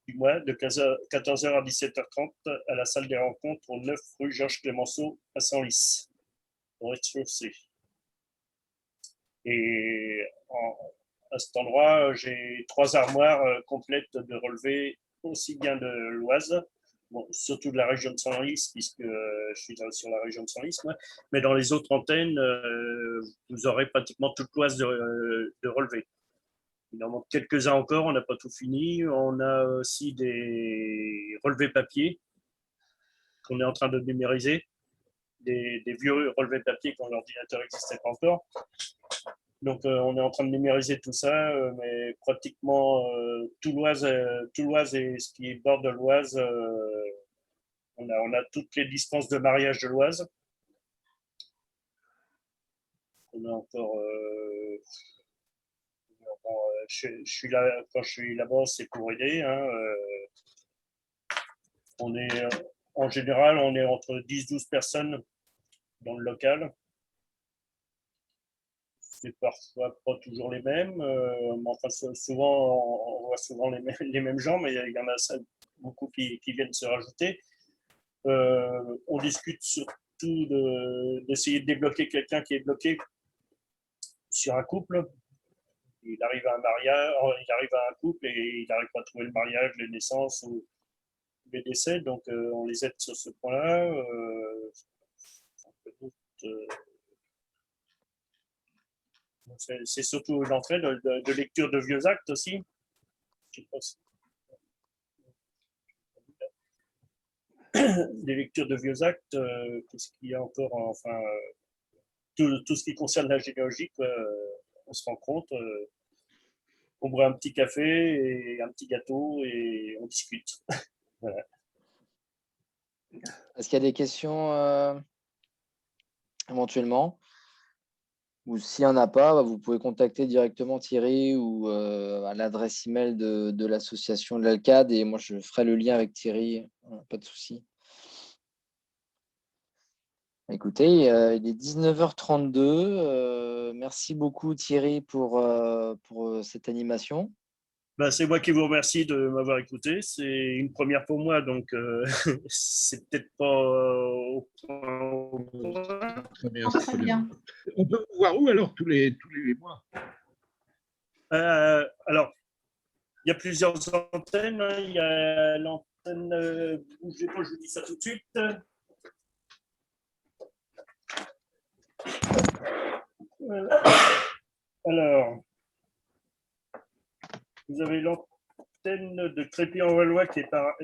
du mois, de 14h à 17h30 à la salle des rencontres au 9 rue Georges Clemenceau à Senlis, au rez-de-chaussée. Et à cet endroit, j'ai 3 armoires complètes de relevés, aussi bien de l'Oise, bon, surtout de la région de Senlis, puisque je suis sur la région de Senlis, mais dans les autres antennes, vous aurez pratiquement toute l'Oise de relevés. Il en manque quelques-uns encore, on n'a pas tout fini. On a aussi des relevés papier qu'on est en train de numériser, des vieux relevés papier quand l'ordinateur n'existait pas encore. Donc, on est en train de numériser tout ça, mais pratiquement tout l'Oise et ce qui est bord de l'Oise, on a toutes les distances de mariage de l'Oise. On a encore. Je suis là, quand je suis là-bas, c'est pour aider. En général, on est entre 10-12 personnes dans le local. C'est parfois pas toujours les mêmes, mais enfin, souvent, on voit souvent les mêmes gens, mais il y en a beaucoup qui viennent se rajouter. On discute surtout d'essayer de débloquer quelqu'un qui est bloqué sur un couple. Il arrive à un couple et il n'arrive pas à trouver le mariage, les naissances ou les décès, donc on les aide sur ce point-là. C'est surtout l'entrée de lecture de vieux actes aussi. Des lectures de vieux actes, qu'est-ce qu'il y a encore, enfin, tout ce qui concerne la généalogie, on se rend compte, on boit un petit café et un petit gâteau et on discute. Voilà. Est-ce qu'il y a des questions éventuellement? Ou s'il n'y en a pas, vous pouvez contacter directement Thierry ou à l'adresse email de l'association de l'ALCAD et moi je ferai le lien avec Thierry, pas de souci. Écoutez, il est 19h32. Merci beaucoup Thierry pour cette animation. C'est moi qui vous remercie de m'avoir écouté. C'est une première pour moi, donc c'est peut-être pas au point. Très bien, très bien. On peut vous voir où alors tous les mois? Alors, il y a plusieurs antennes. Il y a l'antenne, bougez pas, je vous dis ça tout de suite. Alors, vous avez l'antenne de Crépy-en-Valois qui est alors,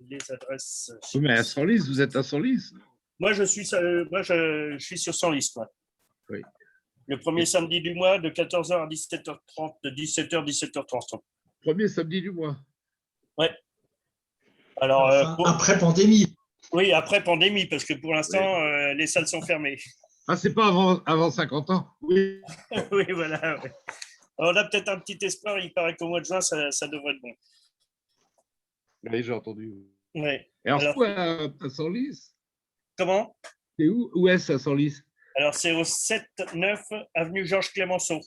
les adresses. Oui, mais à Senlis, vous êtes à Senlis? Moi, je suis sur Senlis. Oui. Le premier samedi du mois de 14h à 17h30, de 17h à 17h30. Premier samedi du mois. Ouais. Alors, après pandémie. Oui, après pandémie, parce que pour l'instant, les salles sont fermées. Ah, c'est pas avant 50 ans? Oui. Oui, voilà. Ouais. On a peut-être un petit espoir. Il paraît qu'au mois de juin, ça devrait être bon. Oui, j'ai entendu. Ouais. Et alors, à Senlis? Comment? C'est où est-ce à Senlis? Alors, c'est au 7-9 avenue Georges Clemenceau.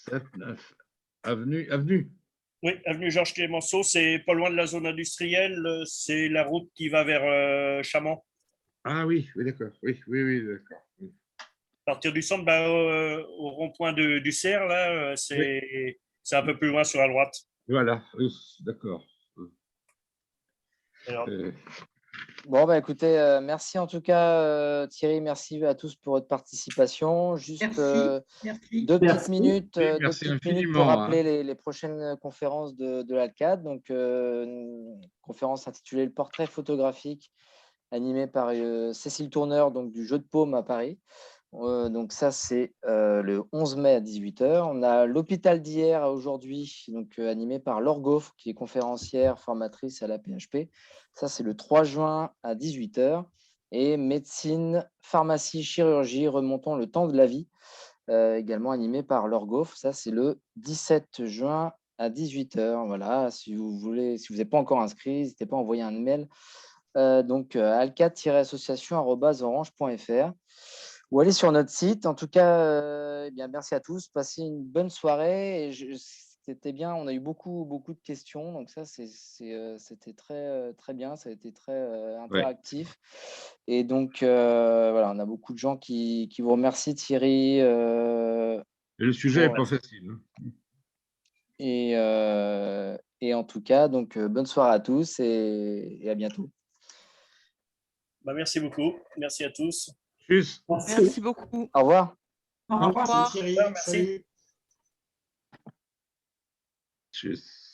7-9 avenue. Oui, avenue Georges Clemenceau, c'est pas loin de la zone industrielle, c'est la route qui va vers Chamant. Ah oui, d'accord. Oui, d'accord. Oui. À partir du centre, au rond-point du Cerf, là, c'est un peu plus loin sur la droite. Voilà, oui, d'accord. Alors, Bon, bah, écoutez, merci en tout cas, Thierry, merci à tous pour votre participation. Juste merci. deux petites minutes, pour rappeler les prochaines conférences de l'ALCAD. Donc, une conférence intitulée « Le portrait photographique » animée par Cécile Tourneur, donc du Jeu de Paume à Paris. Donc ça, c'est le 11 mai à 18 h. On a l'hôpital d'hier à aujourd'hui, donc animé par Laure Gaufre, qui est conférencière, formatrice à la PHP. Ça, c'est le 3 juin à 18 h. Et médecine, pharmacie, chirurgie, remontons le temps de la vie, également animé par Laure Gaufre. Ça, c'est le 17 juin à 18 h. Voilà, si vous n'êtes pas encore inscrit, n'hésitez pas à envoyer un mail. Donc, alcat-association@orange.fr. ou aller sur notre site. En tout cas, eh bien, merci à tous. Passez une bonne soirée. Et c'était bien. On a eu beaucoup de questions. Donc ça, c'était très bien. Ça a été très interactif. Ouais. Et donc, voilà, on a beaucoup de gens qui vous remercient, Thierry. Et le sujet n'est pas facile. Et en tout cas, donc, bonne soirée à tous et à bientôt. merci beaucoup. Merci à tous. Tchuss. Merci beaucoup. Au revoir. Au revoir. Thierry, merci. salut. Tchuss.